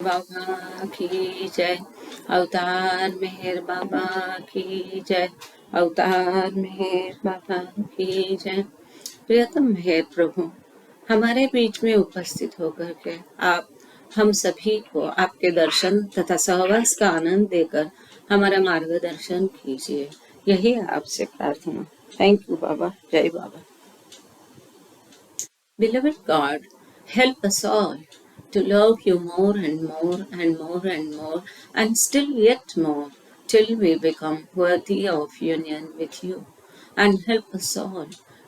बाबा की जय। अवतार मेहर बाबा की जय। अवतार मेहर बाबा की जय। प्रियतम मेहर प्रभु, हमारे बीच में उपस्थित होकर के आप हम सभी को आपके दर्शन तथा सहवास का आनंद देकर हमारा मार्गदर्शन कीजिए, यही आपसे प्रार्थना। Thank you Baba. जय बाबा। Beloved God, help us all to love you more and more and more and more and still yet more till we become worthy of union with you. And help us all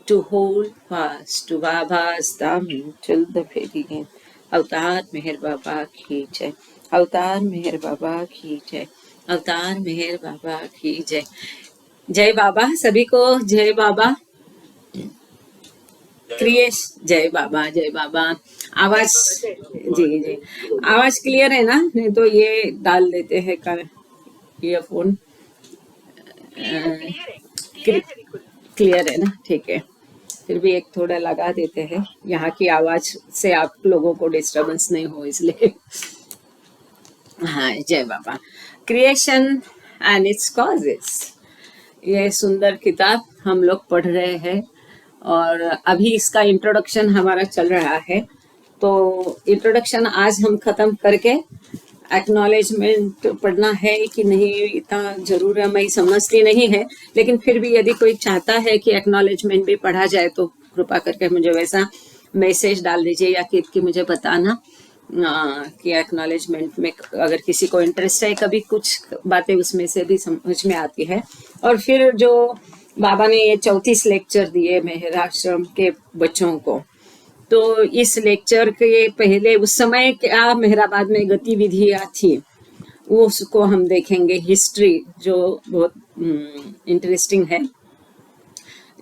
to hold fast to Baba's thumb till the very end. अवतार मेहर बाबा की जय। अवतार मेहर बाबा की जय। अवतार मेहर बाबा की जय। जय बाबा। सभी को जय बाबा। क्रिएश जय बाबा। जय बाबा। आवाज जी जी, आवाज क्लियर है ना? नहीं तो ये डाल देते हैं का ईयरफोन। क्लियर है ना? ठीक है। फिर भी एक थोड़ा लगा देते हैं, यहाँ की आवाज से आप लोगों को डिस्टरबेंस नहीं हो इसलिए। हाँ, जय बाबा। क्रिएशन एंड इट्स कॉजेस, ये सुंदर किताब हम लोग पढ़ रहे हैं और अभी इसका इंट्रोडक्शन हमारा चल रहा है। तो इंट्रोडक्शन आज हम खत्म करके एक्नॉलेजमेंट पढ़ना है कि नहीं, इतना जरूर है, मैं समझती नहीं है, लेकिन फिर भी यदि कोई चाहता है कि एक्नॉलेजमेंट भी पढ़ा जाए तो कृपा करके मुझे वैसा मैसेज डाल दीजिए या कि मुझे बताना कि एक्नॉलेजमेंट में अगर किसी को इंटरेस्ट है, कभी कुछ बातें उसमें से भी समझ में आती है। और फिर जो बाबा ने ये 34 लेक्चर दिए मेहराश्रम के बच्चों को, तो इस लेक्चर के पहले उस समय क्या मेहराबाद में गतिविधियां थी वो उसको हम देखेंगे, हिस्ट्री जो बहुत इंटरेस्टिंग है।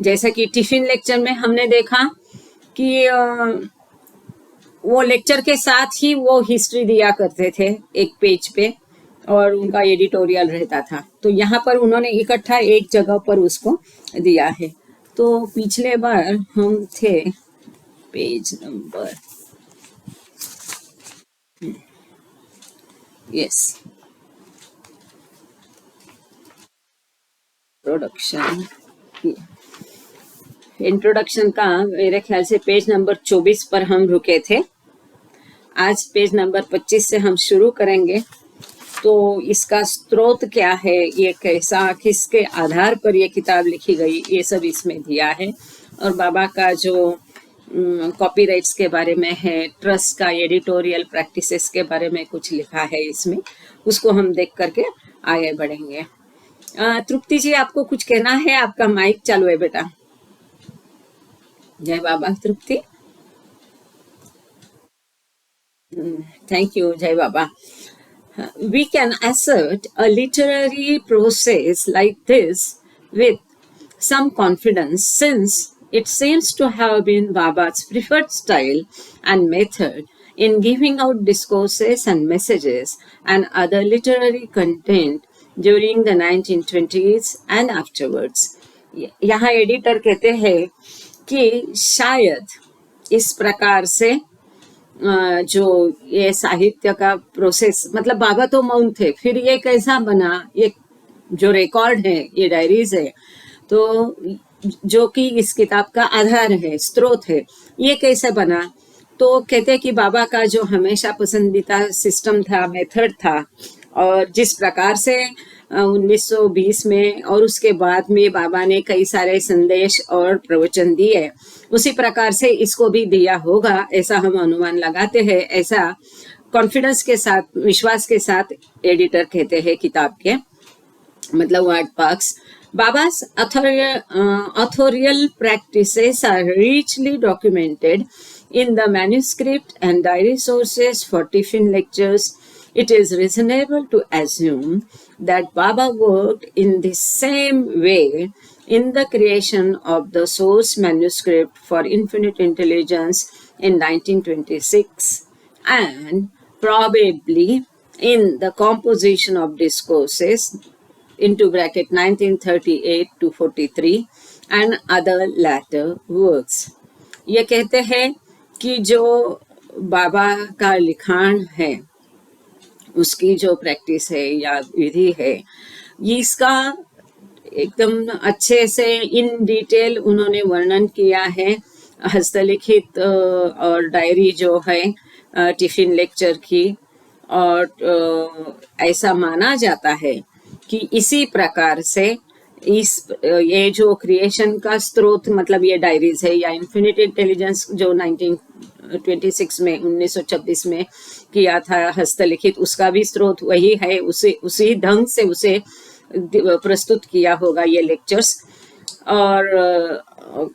जैसा कि टिफिन लेक्चर में हमने देखा कि वो लेक्चर के साथ ही वो हिस्ट्री दिया करते थे एक पेज पे और उनका एडिटोरियल रहता था, तो यहाँ पर उन्होंने इकट्ठा एक जगह पर उसको दिया है। तो पिछले बार हम थे पेज नंबर, यस, इंट्रोडक्शन का मेरे ख्याल से पेज नंबर 24 पर हम रुके थे। आज पेज नंबर 25 से हम शुरू करेंगे। तो इसका स्रोत क्या है, ये कैसा, किसके आधार पर ये किताब लिखी गई, ये सब इसमें दिया है। और बाबा का जो कॉपीराइट्स के बारे में है, ट्रस्ट का एडिटोरियल प्रैक्टिसेस के बारे में कुछ लिखा है इसमें, उसको हम देख करके आगे बढ़ेंगे। तृप्ति जी, आपको कुछ कहना है? आपका माइक चालू है बेटा। जय बाबा। तृप्ति, थैंक यू। जय बाबा। We can assert a literary process like this with some confidence, since it seems to have been Baba's preferred style and method in giving out discourses and messages and other literary content during the 1920s and afterwards. यहाँ editor कहते हैं कि शायद इस प्रकार से जो ये साहित्य का प्रोसेस, मतलब बाबा तो मौन थे, फिर ये कैसा बना, ये जो रिकॉर्ड है, ये डायरीज है, तो जो कि इस किताब का आधार है, स्रोत है, ये कैसे बना। तो कहते हैं कि बाबा का जो हमेशा पसंदीदा सिस्टम था, मेथड था, और जिस प्रकार से 1920 में और उसके बाद में बाबा ने कई सारे संदेश और प्रवचन दिए, उसी प्रकार से इसको भी दिया होगा, ऐसा हम अनुमान लगाते हैं। ऐसा कॉन्फिडेंस के साथ, विश्वास के साथ एडिटर कहते हैं किताब के, मतलब word parks. Baba's authorial practices are richly documented in the manuscript and diary sources for tiffin lectures. It is reasonable to assume that Baba worked in the same way in the creation of the source manuscript for Infinite Intelligence in 1926 and probably in the composition of discourses into bracket 1938 to 43 and other later works. ये कहते हैं कि जो बाबा का लिखान है उसकी जो practice है या विधि है, इसका एकदम अच्छे से इन डिटेल उन्होंने वर्णन किया है। हस्तलिखित और डायरी जो है टिफिन लेक्चर की, और ऐसा माना जाता है कि इसी प्रकार से ये जो क्रिएशन का स्रोत, मतलब ये डायरीज है या इन्फिनिट इंटेलिजेंस जो 1926 में 1926 में किया था हस्तलिखित, उसका भी स्रोत वही है। उसी ढंग से उसे प्रस्तुत किया होगा ये लेक्चर्स। और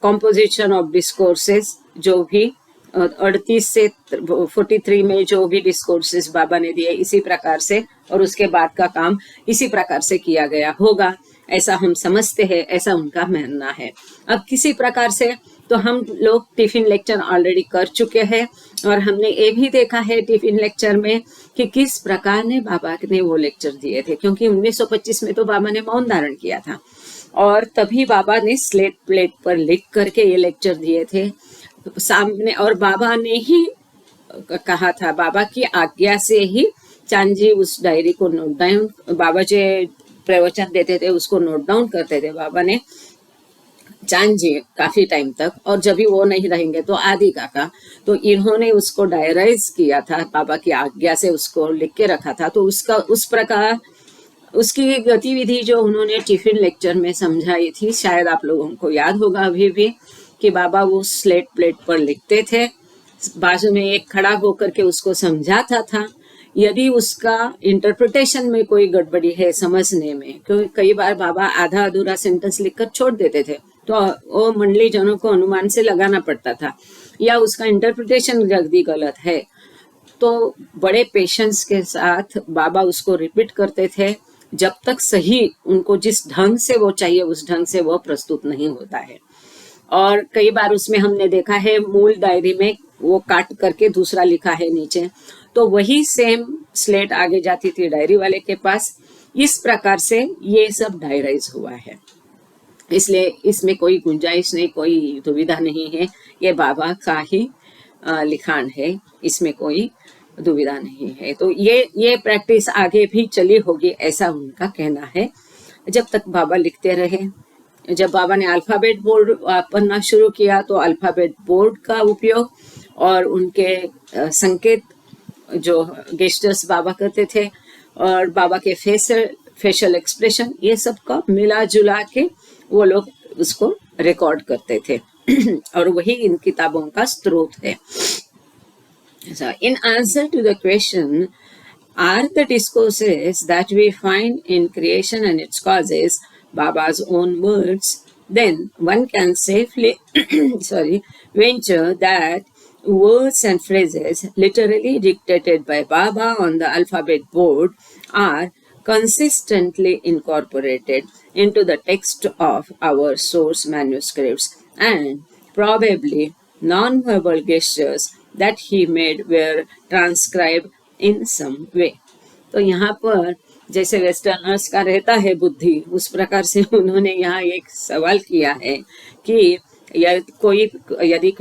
कॉम्पोजिशन ऑफ डिस्कोर्सेस जो भी 38 से 43 में जो भी डिस्कोर्सेस बाबा ने दिए इसी प्रकार से, और उसके बाद का काम इसी प्रकार से किया गया होगा, ऐसा हम समझते हैं, ऐसा उनका मानना है। अब किसी प्रकार से तो हम लोग टिफिन लेक्चर ऑलरेडी कर चुके हैं, और हमने ये भी देखा है टिफिन लेक्चर में कि किस प्रकार ने बाबा ने वो लेक्चर दिए थे, क्योंकि 1925 में तो बाबा ने मौन धारण किया था, और तभी बाबा ने स्लेट प्लेट पर लिख करके ये लेक्चर दिए थे सामने। और बाबा ने ही कहा था, बाबा की आज्ञा से ही चांदजी उस डायरी को नोट डाउन, बाबा जो प्रवचन देते थे उसको नोट डाउन करते थे बाबा ने, चांदजी काफी टाइम तक। और जब भी वो नहीं रहेंगे तो आदि काका, तो इन्होंने उसको डायराइज किया था, बाबा की आज्ञा से उसको लिख के रखा था। तो उसका उस प्रकार उसकी गतिविधि जो उन्होंने टिफिन लेक्चर में समझाई थी, शायद आप लोगों को याद होगा अभी भी, कि बाबा वो स्लेट प्लेट पर लिखते थे, बाजू में एक खड़ा होकर के उसको समझाता था। यदि उसका इंटरप्रिटेशन में कोई गड़बड़ी है समझने में, क्योंकि कई बार बाबा आधा अधूरा सेंटेंस लिखकर छोड़ देते थे, तो वो मंडली जनों को अनुमान से लगाना पड़ता था, या उसका इंटरप्रिटेशन यदि गलत है तो बड़े पेशेंस के साथ बाबा उसको रिपीट करते थे, जब तक सही उनको जिस ढंग से वो चाहिए उस ढंग से वो प्रस्तुत नहीं होता है। और कई बार उसमें हमने देखा है मूल डायरी में वो काट करके दूसरा लिखा है नीचे, तो वही सेम स्लेट आगे जाती थी डायरी वाले के पास। इस प्रकार से ये सब डायराइज हुआ है, इसलिए इसमें कोई गुंजाइश नहीं, कोई दुविधा नहीं है, ये बाबा का ही लिखान है, इसमें कोई दुविधा नहीं है। तो ये प्रैक्टिस आगे भी चली होगी, ऐसा उनका कहना है, जब तक बाबा लिखते रहे। जब बाबा ने अल्फाबेट बोर्ड पढ़ना शुरू किया तो अल्फाबेट बोर्ड का उपयोग और उनके संकेत जो गेस्टर्स बाबा करते थे, और बाबा के फेशियल एक्सप्रेशन, ये सब का मिला जुला के वो लोग उसको रिकॉर्ड करते थे और वही इन किताबों का स्रोत है। So, in answer to the question, are the discourses that we find in creation and its causes Baba's own words? Then one can safely venture that words and phrases literally dictated by Baba on the alphabet board are consistently incorporated into the text of our source manuscripts, and probably non-verbal gestures that he made were transcribed in some way. तो यहाँ पर जैसे westerners का रहता है बुद्धि, उस प्रकार से उन्होंने यहाँ एक सवाल किया है कि यदि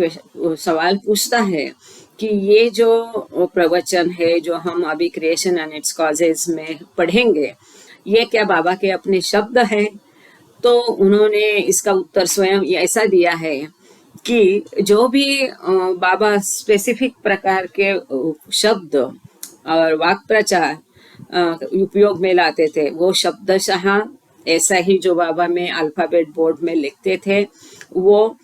सवाल पूछता है कि ये जो प्रवचन है जो हम अभी क्रिएशन एंड इट्स कॉजेज में पढ़ेंगे, ये क्या बाबा के अपने शब्द हैं? तो उन्होंने इसका उत्तर स्वयं ऐसा दिया है कि जो भी बाबा स्पेसिफिक प्रकार के शब्द और वाक प्रचार उपयोग में लाते थे, वो शब्दशः ऐसा ही जो बाबा में अल्फाबेट बोर्ड में लिखते थे, वो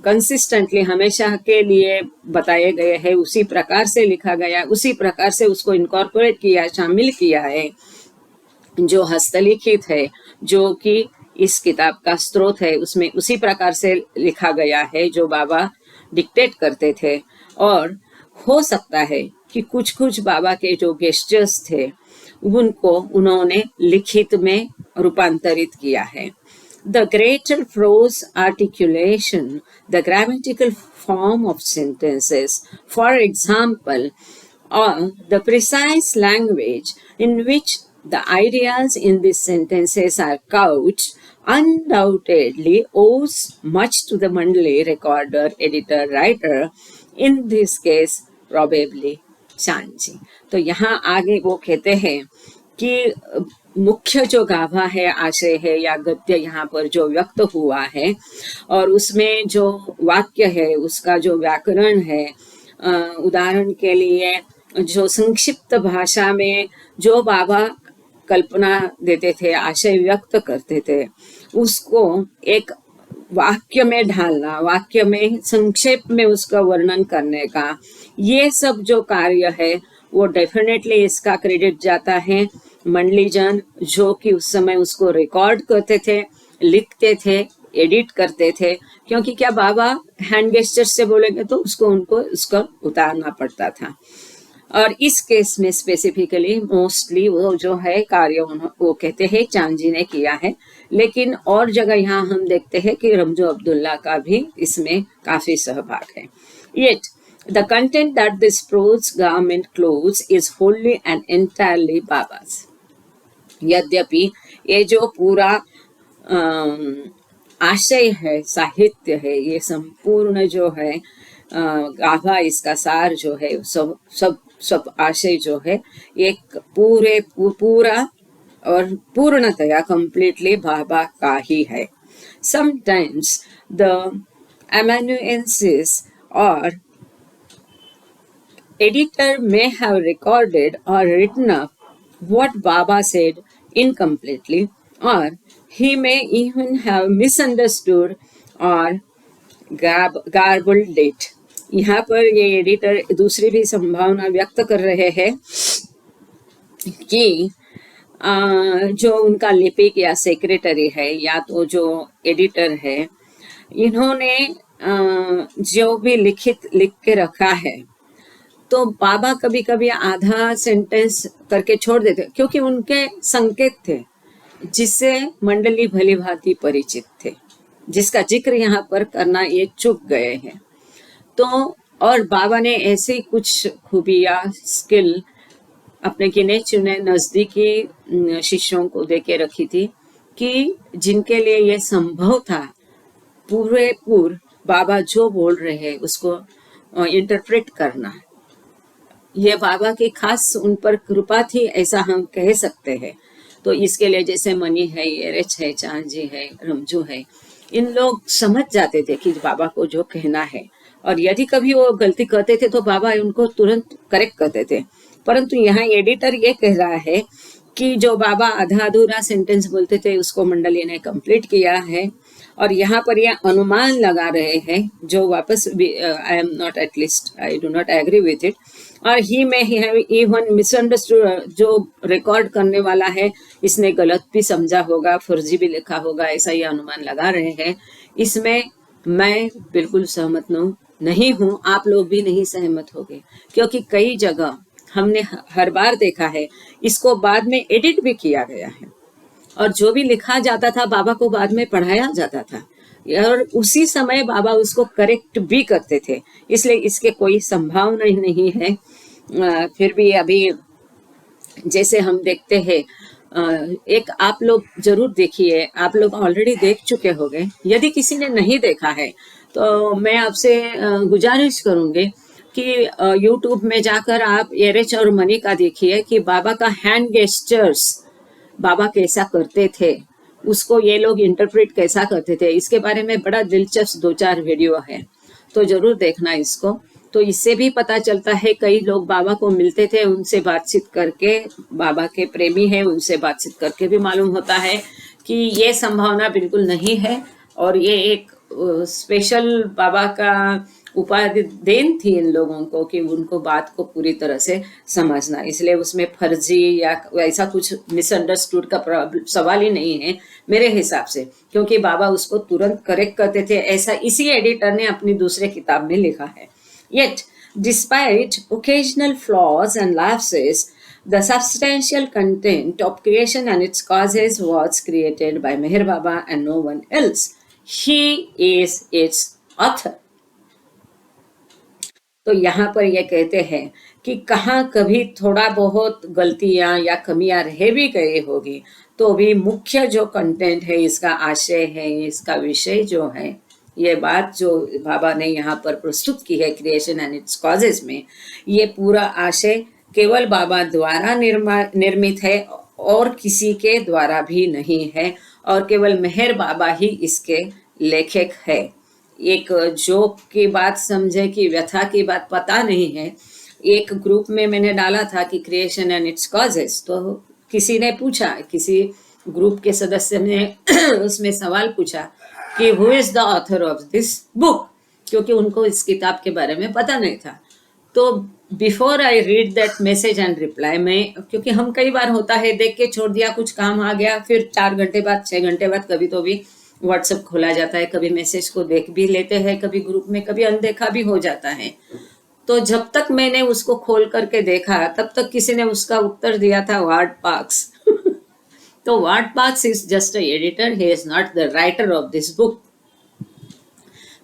कंसिस्टेंटली हमेशा के लिए बताए गए हैं, उसी प्रकार से लिखा गया, उसी प्रकार से उसको इनकॉर्पोरेट किया, शामिल किया है, जो हस्तलिखित है, जो कि इस किताब का स्रोत है, उसमें उसी प्रकार से लिखा गया है जो बाबा डिक्टेट करते थे। और हो सकता है कि कुछ कुछ बाबा के जो गेस्चर्स थे उनको उन्होंने लिखित में रूपांतरित किया है। The greater prose articulation, the grammatical form of sentences, for example, or the precise language in which the ideas in these sentences are couched, undoubtedly owes much to the Mandali recorder, editor, writer, in this case, probably चांद जी। तो यहाँ आगे वो कहते हैं कि मुख्य जो गाभा है, आशय है या गद्य यहाँ पर जो व्यक्त हुआ है और उसमें जो वाक्य है उसका जो व्याकरण है, उदाहरण के लिए जो संक्षिप्त भाषा में जो बाबा कल्पना देते थे, आशय व्यक्त करते थे, उसको एक वाक्य में ढालना, वाक्य में संक्षेप में उसका वर्णन करने का, ये सब जो कार्य है वो डेफिनेटली इसका क्रेडिट जाता है मंडलीजन, जो कि उस समय उसको रिकॉर्ड करते थे, लिखते थे, एडिट करते थे, क्योंकि क्या बाबा हैंड गेस्चर से बोलेंगे तो उनको उसका उतारना पड़ता था। और इस केस में स्पेसिफिकली मोस्टली वो जो है कार्य वो कहते हैं चांद जी ने किया है, लेकिन और जगह यहाँ हम देखते हैं कि रमजू अब्दुल्ला का भी इसमें काफी सहभाग है। Yet the content that this prose garment clothes is wholly and entirely Baba's. यद्यपि ये जो पूरा आशय है, साहित्य है, ये संपूर्ण जो है गाभा, इसका सार जो है, सब सब सब आशय जो है एक पूरा और पूर्णतया कंप्लीटली बाबा का ही है। Sometimes the amanuensis or editor may have recorded or written up what Baba said incompletely, or he may even have misunderstood or garbled it. यहाँ पर ये एडिटर दूसरी भी संभावना व्यक्त कर रहे हैं कि जो उनका लिपिक या सेक्रेटरी है या तो जो एडिटर है, इन्होंने जो भी लिख के रखा है, तो बाबा कभी कभी आधा सेंटेंस करके छोड़ देते, क्योंकि उनके संकेत थे जिससे मंडली भली भांति परिचित थे, जिसका जिक्र यहाँ पर करना ये चूक गए हैं। तो और बाबा ने ऐसी कुछ खूबियाँ, स्किल अपने गिने चुने नजदीकी शिष्यों को देके रखी थी कि जिनके लिए ये संभव था पूरे बाबा जो बोल रहे हैं उसको इंटरप्रेट करना। ये बाबा की खास उन पर कृपा थी, ऐसा हम कह सकते हैं। तो इसके लिए जैसे मनी है, एरेच है, चांद जी है, रमजू है, इन लोग समझ जाते थे कि बाबा को जो कहना है, और यदि कभी वो गलती करते थे तो बाबा उनको तुरंत करेक्ट करते थे। परंतु यहाँ एडिटर ये कह रहा है कि जो बाबा आधा अधूरा सेंटेंस बोलते थे उसको मंडली ने कंप्लीट किया है, और यहाँ पर यह अनुमान लगा रहे हैं जो वापस I am not, at least I do not agree with it, और ही में इवन मिसअंडरस्टूड, जो रिकॉर्ड करने वाला है इसने गलत भी समझा होगा, फर्जी भी लिखा होगा, ऐसा ही अनुमान लगा रहे हैं। इसमें मैं बिल्कुल सहमत नहीं हूँ, आप लोग भी नहीं सहमत होंगे, क्योंकि कई जगह हमने हर बार देखा है इसको बाद में एडिट भी किया गया है, और जो भी लिखा जाता था बाबा को बाद में पढ़ाया जाता था, और उसी समय बाबा उसको करेक्ट भी करते थे। इसलिए इसके कोई संभावना ही नहीं है। फिर भी अभी जैसे हम देखते हैं, एक आप लोग जरूर देखिए, आप लोग ऑलरेडी देख चुके होंगे, यदि किसी ने नहीं देखा है तो मैं आपसे गुजारिश करूंगी कि यूट्यूब में जाकर आप एरेच और मनी का देखिए कि बाबा का हैंड गेस्चर्स बाबा कैसा करते थे, उसको ये लोग इंटरप्रेट कैसा करते थे, इसके बारे में बड़ा दिलचस्प 2-4 वीडियो है, तो जरूर देखना इसको। तो इससे भी पता चलता है, कई लोग बाबा को मिलते थे, उनसे बातचीत करके, बाबा के प्रेमी है, उनसे बातचीत करके भी मालूम होता है कि ये संभावना बिल्कुल नहीं है, और ये एक स्पेशल बाबा का उपाधि देन थी इन लोगों को कि उनको बात को पूरी तरह से समझना। इसलिए उसमें फर्जी या ऐसा कुछ मिसअंडरस्टूड का सवाल ही नहीं है मेरे हिसाब से, क्योंकि बाबा उसको तुरंत करेक्ट करते थे, ऐसा इसी एडिटर ने अपनी दूसरे किताब में लिखा है। Yet, despite occasional flaws and lapses, the substantial content of creation and its causes was created by Meher Baba and no one else. He is its author. तो यहाँ पर ये कहते हैं कि कहाँ कभी थोड़ा बहुत गलतियाँ या कमियाँ रह भी गई होगी, तो भी मुख्य जो कंटेंट है, इसका आशय है, इसका विषय जो है, ये बात जो बाबा ने यहाँ पर प्रस्तुत की है क्रिएशन एंड इट्स कॉजेज में, ये पूरा आशय केवल बाबा द्वारा निर्मित है और किसी के द्वारा भी नहीं है, और केवल मेहर बाबा ही इसके लेखक है। एक जोक की बात समझे कि व्यथा की बात पता नहीं है। एक ग्रुप में मैंने डाला था कि क्रिएशन एंड इट्स कॉजेस, तो किसी ने पूछा, किसी ग्रुप के सदस्य ने उसमें सवाल पूछा कि who is the author of this book, क्योंकि उनको इस किताब के बारे में पता नहीं था। तो before I read that message and reply, मैं, क्योंकि हम कई बार होता है देख के छोड़ दिया, कुछ काम आ गया, फिर 4 घंटे बाद 6 घंटे बाद कभी तो भी व्हाट्सएप खोला जाता है, कभी मैसेज को देख भी लेते हैं, कभी ग्रुप में कभी अनदेखा भी हो जाता है। तो जब तक मैंने उसको खोल करके देखा तब तक किसी ने उसका उत्तर दिया था वार्ड पार्क्स। तो ward parks is just a editor, he is not the writer of this book.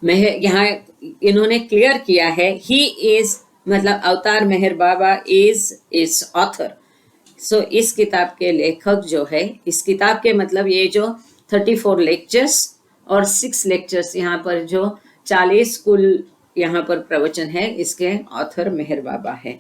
मैं यहाँ इन्होंने क्लियर किया है, ही इज मतलब अवतार मेहर बाबा इज ऑथर। सो इस किताब के लेखक जो है, इस किताब के मतलब ये जो 34 लेक्चर्स और 6 लेक्चर्स यहाँ पर जो 40 कुल यहाँ पर प्रवचन है, इसके ऑथर मेहर बाबा है।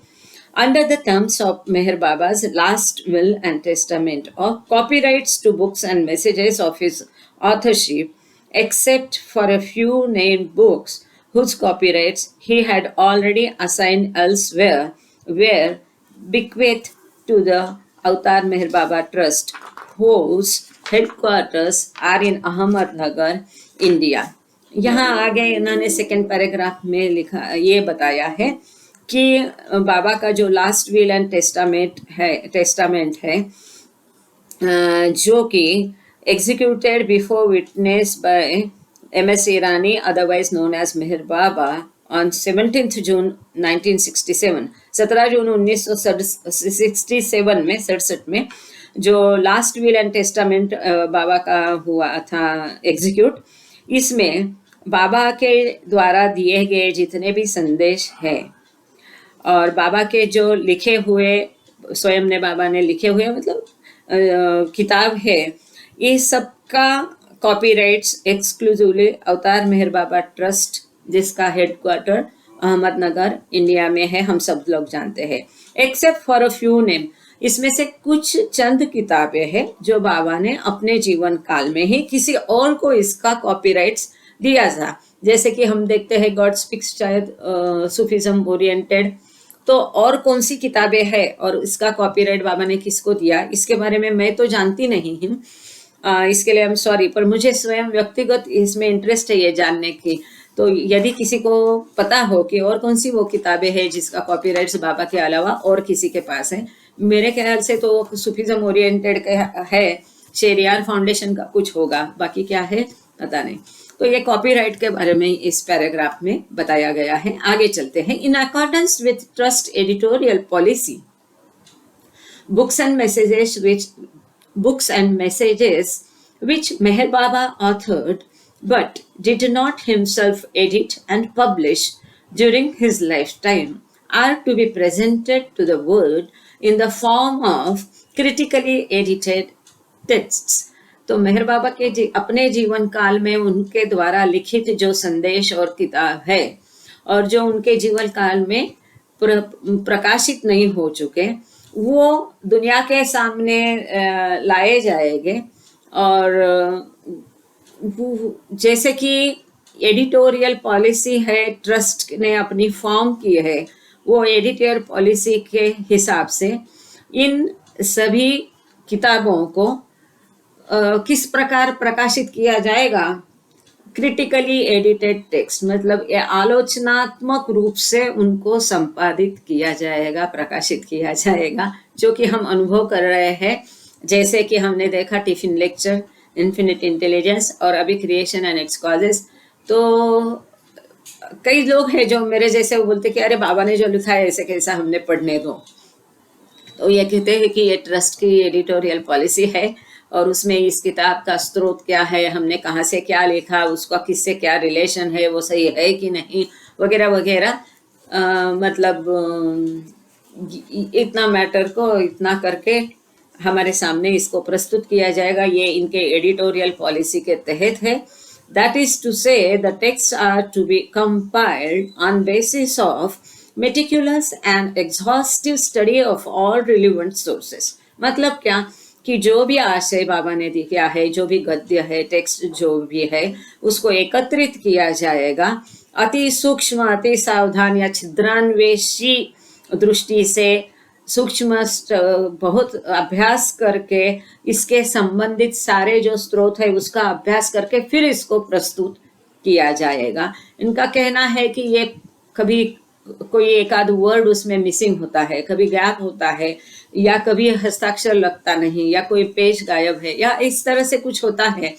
Under the terms of Meher Baba's last will and testament, of copyrights to books and messages of his authorship, except for a few named books whose copyrights he had already assigned elsewhere, were bequeathed to the Avatar Meher Baba Trust, whose headquarters are in Ahmednagar, India. यहाँ आगे इन्होंने second paragraph में लिखा, ये बताया है कि बाबा का जो लास्ट विल एंड टेस्टामेंट है जो कि executed before witness by M S. Irani, otherwise known as Meher Baba, on 17 June 1967, 17 June 1967 में जो last will and testament Baba का हुआ था एग्जीक्यूट, इसमें बाबा के द्वारा दिए गए जितने भी संदेश हैं और बाबा के जो लिखे हुए, स्वयं ने बाबा ने लिखे हुए मतलब किताब है, ये सब का कॉपीराइट्स एक्सक्लूसिवली अवतार मेहर बाबा ट्रस्ट, जिसका हेडक्वार्टर अहमदनगर इंडिया में है, हम सब लोग जानते हैं। Except for a few name, इसमें से कुछ चंद किताबें हैं जो बाबा ने अपने जीवन काल में ही किसी और को इसका कॉपीराइट्स दिया था। जैसे कि हम देखते हैं गॉड स्पीक्स, शायद सूफिज्म ओरिएंटेड, तो और कौन सी किताबें हैं और इसका कॉपीराइट बाबा ने किसको दिया, इसके बारे में मैं तो जानती नहीं हूँ, इसके लिए आई एम सॉरी, पर मुझे स्वयं व्यक्तिगत इसमें इंटरेस्ट है ये जानने की। तो यदि किसी को पता हो कि और कौन सी वो किताबें हैं जिसका कॉपीराइट्स बाबा के अलावा और किसी के पास है, मेरे ख्याल से तो सूफिज्म ओरिएंटेड है, शेरियार फाउंडेशन का कुछ होगा, बाकी क्या है पता नहीं। तो ये कॉपीराइट के बारे में इस पैराग्राफ में बताया गया है। आगे चलते हैं। In accordance with trust editorial policy, books and messages which Meher Baba authored but did not himself edit and publish during his lifetime are to be presented to the world in the form of critically edited texts. तो मेहर बाबा के अपने जीवन काल में उनके द्वारा लिखित जो संदेश और किताब है और जो उनके जीवन काल में प्रकाशित नहीं हो चुके, वो दुनिया के सामने लाए जाएंगे। और जैसे कि एडिटोरियल पॉलिसी है, ट्रस्ट ने अपनी फॉर्म की है, वो एडिटोरियल पॉलिसी के हिसाब से इन सभी किताबों को किस प्रकार प्रकाशित किया जाएगा। क्रिटिकली एडिटेड टेक्स्ट मतलब ये आलोचनात्मक रूप से उनको संपादित किया जाएगा, प्रकाशित किया जाएगा, जो कि हम अनुभव कर रहे हैं। जैसे कि हमने देखा टिफिन लेक्चर, इन्फिनिट इंटेलिजेंस और अभी क्रिएशन एंड इट्स कॉजेस। तो कई लोग हैं जो मेरे जैसे बोलते कि अरे बाबा ने जो लिखा है ऐसे कैसा हमने पढ़ने दो। तो ये कहते हैं कि ये ट्रस्ट की एडिटोरियल पॉलिसी है और उसमें इस किताब का स्रोत क्या है, हमने कहाँ से क्या लिखा, उसका किससे क्या रिलेशन है, वो सही है कि नहीं, वगैरह वगैरह। मतलब इतना मैटर को इतना करके हमारे सामने इसको प्रस्तुत किया जाएगा। ये इनके एडिटोरियल पॉलिसी के तहत है That is to say, the texts are to be compiled on basis of meticulous and exhaustive study of all relevant sources. मतलब क्या कि जो भी आशय बाबा ने दिया है, जो भी गद्य है, टेक्स्ट जो भी है, उसको एकत्रित किया जाएगा अति सूक्ष्म, अति सावधान या छिद्रान्वेषी दृष्टि से, सूक्ष्म बहुत अभ्यास करके, इसके संबंधित सारे जो स्रोत है उसका अभ्यास करके फिर इसको प्रस्तुत किया जाएगा. इनका कहना है कि ये कभी कोई एक आध वर्ड उसमें मिसिंग होता है, कभी गैप होता है, या कभी हस्ताक्षर लगता नहीं, या कोई पेज गायब है, या इस तरह से कुछ होता है.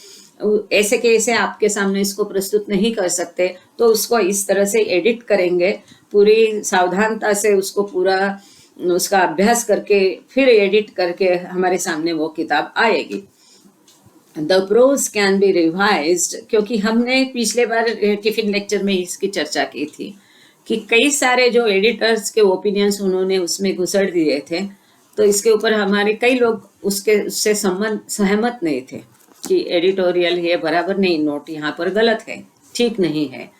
ऐसे कैसे आपके सामने इसको प्रस्तुत नहीं कर सकते, तो उसको इस तरह से एडिट करेंगे, पूरी सावधानता से उसको पूरा उसका अभ्यास करके फिर एडिट करके हमारे सामने वो किताब आएगी. The prose can be revised, क्योंकि हमने पिछले बार टिफिन लेक्चर में इसकी चर्चा की थी कि कई सारे जो एडिटर्स के ओपिनियंस उन्होंने उसमें घुसड़ दिए थे, तो इसके ऊपर हमारे कई लोग उससे सहमत नहीं थे कि एडिटोरियल ये बराबर नहीं, नोट यहाँ पर गलत है, ठीक नहीं है.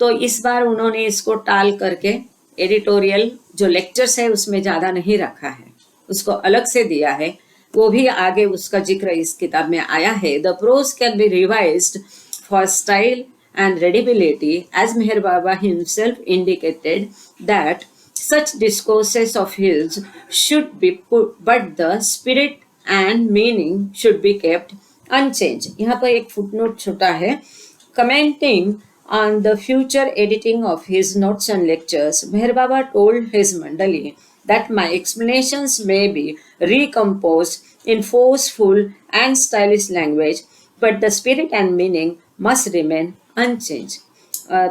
तो इस बार उन्होंने इसको टाल करके एडिटोरियल जो लेक्चर्स है उसमें ज़्यादा नहीं रखा है, उसको अलग से दिया है. वो भी आगे उसका जिक्र इस किताब में आया है. The prose can be revised for style and readability, as Meher Baba himself indicated that such discourses of his should be put, but the spirit and meaning should be kept unchanged. यहाँ पर एक footnote छोटा है. Commenting on the future editing of his notes and lectures, Meher Baba told his Mandali that my explanations may be recomposed in forceful and stylish language, but the spirit and meaning must remain unchange.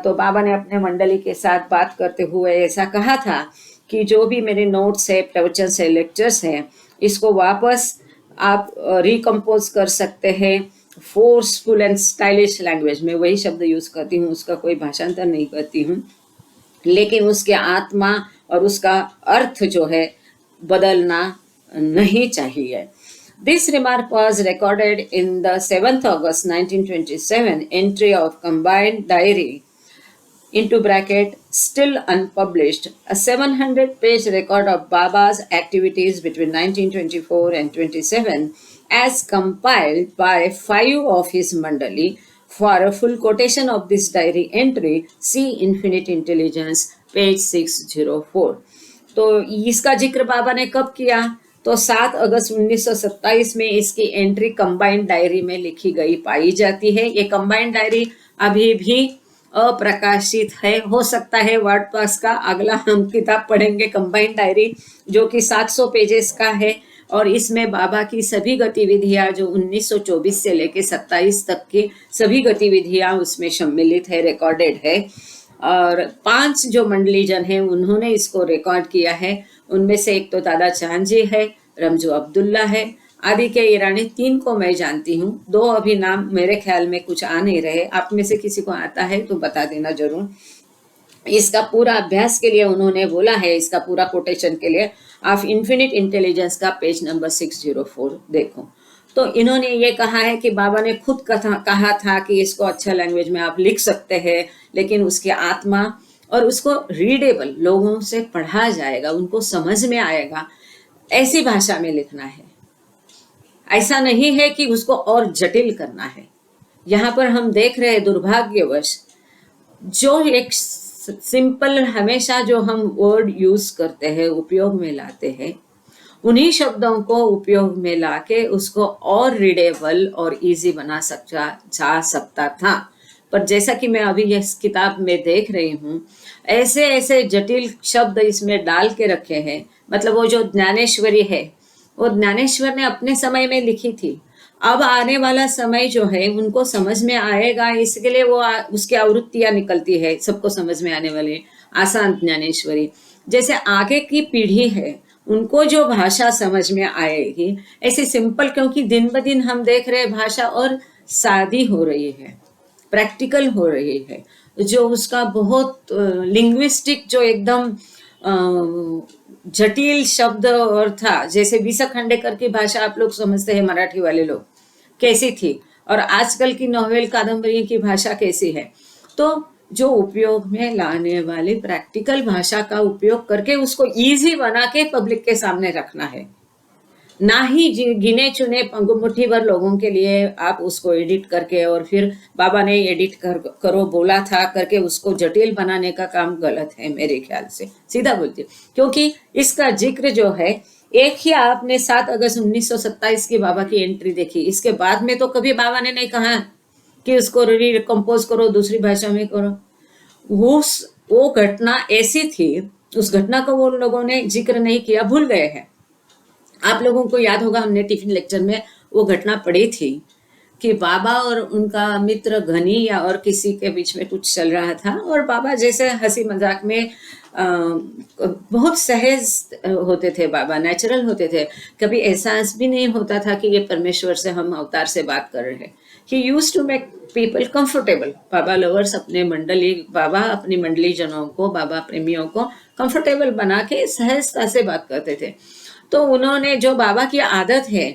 तो बाबा ने अपने मंडली के साथ बात करते हुए ऐसा कहा था कि जो भी मेरे नोट्स है, प्रवचन है, लेक्चर्स हैं, इसको वापस आप रिकम्पोज कर सकते हैं फोर्सफुल एंड स्टाइलिश लैंग्वेज में. वही शब्द यूज़ करती हूँ, उसका कोई भाषांतर नहीं करती हूँ, लेकिन उसके आत्मा और उसका अर्थ जो है बदलना नहीं चाहिए. This remark was recorded in the 7th August 1927 entry of Combined Diary into bracket still unpublished, a 700-page record of Baba's activities between 1924 and 27 as compiled by 5 of his Mandali. For a full quotation of this diary entry, see Infinite Intelligence, page 604. तो इसका जिक्र बाबा ने कब किया? तो 7 अगस्त 1927 में इसकी entry combined diary में लिखी गई पाई जाती है. ये कंबाइंड डायरी अभी भी अप्रकाशित है. हो सकता है वर्ड पास का अगला हम किताब पढ़ेंगे कंबाइंड डायरी, जो कि 700 पेजेस का है, और इसमें बाबा की सभी गतिविधियां जो 1924 से लेकर 27 तक की सभी गतिविधियां उसमें सम्मिलित है, रिकॉर्डेड है. और 5 जो मंडलीजन हैं उन्होंने इसको रिकॉर्ड किया है. उनमें से एक तो दादा चांद जी है, रमजू अब्दुल्ला है, आदि के ईरानी 3 को मैं जानती हूँ. 2 अभी नाम मेरे ख्याल में कुछ आ नहीं रहे. आप में से किसी को आता है तो बता देना जरूर. इसका पूरा अभ्यास के लिए उन्होंने बोला है, इसका पूरा कोटेशन के लिए आप इन्फिनिट इंटेलिजेंस का पेज नंबर 604 देखो. तो इन्होंने ये कहा है कि बाबा ने खुद कहा था कि इसको अच्छा लैंग्वेज में आप लिख सकते हैं, लेकिन उसकी आत्मा और उसको रीडेबल, लोगों से पढ़ा जाएगा, उनको समझ में आएगा, ऐसी भाषा में लिखना है. ऐसा नहीं है कि उसको और जटिल करना है. यहाँ पर हम देख रहे हैं दुर्भाग्यवश जो एक सिंपल हमेशा जो हम वर्ड यूज करते हैं, उपयोग में लाते हैं, उन्हीं शब्दों को उपयोग में लाके उसको और रीडेबल और इजी बना जा सकता था. पर जैसा कि मैं अभी इस किताब में देख रही हूँ, ऐसे ऐसे जटिल शब्द इसमें डाल के रखे हैं. मतलब वो जो ज्ञानेश्वरी है, वो ज्ञानेश्वर ने अपने समय में लिखी थी. अब आने वाला समय जो है उनको समझ में आएगा, इसके लिए वो उसकी आवृत्तियां निकलती है सबको समझ में आने वाली आसान ज्ञानेश्वरी. जैसे आगे की पीढ़ी है उनको जो भाषा समझ में आएगी, ऐसे सिंपल, क्योंकि दिन ब दिन हम देख रहे हैं भाषा और सादी हो रही है, प्रैक्टिकल हो रही है. जो उसका बहुत लिंग्विस्टिक जो एकदम जटिल शब्द और था, जैसे विसा खांडेकर की भाषा आप लोग समझते हैं, मराठी वाले लोग कैसी थी, और आजकल की नॉवेल कादम्बरी की भाषा कैसी है। तो जो उपयोग में लाने वाली प्रैक्टिकल भाषा का उपयोग करके उसको इजी बना के पब्लिक के सामने रखना है, ना ही गिने चुने मुट्ठी भर लोगों के लिए आप उसको एडिट करके और फिर बाबा ने एडिट करो बोला था करके उसको जटिल बनाने का काम गलत है मेरे ख्याल से, सीधा बोलती हूँ। क्योंकि इसका जिक्र जो है, एक ही आपने 7 अगस्त 1927 की बाबा की एंट्री देखी, इसके बाद में तो कभी बाबा ने नहीं कहा कि उसको रिकम्पोज करो, दूसरी भाषा में करो। वो घटना ऐसी थी, उस घटना को वो लोगों ने जिक्र नहीं किया, भूल गए हैं। आप लोगों को याद होगा हमने टिफिन लेक्चर में वो घटना पढ़ी थी कि बाबा और उनका मित्र घनी या और किसी के बीच में कुछ चल रहा था, और बाबा जैसे हंसी मजाक में बहुत सहज होते थे, बाबा नेचुरल होते थे, कभी एहसास भी नहीं होता था कि ये परमेश्वर से हम अवतार से बात कर रहे हैं। He used to make people comfortable. Baba lovers Baba अपनी मंडली जनों को, बाबा प्रेमियों को कंफर्टेबल बना के सहजता से बात करते थे। तो उन्होंने, जो बाबा की आदत है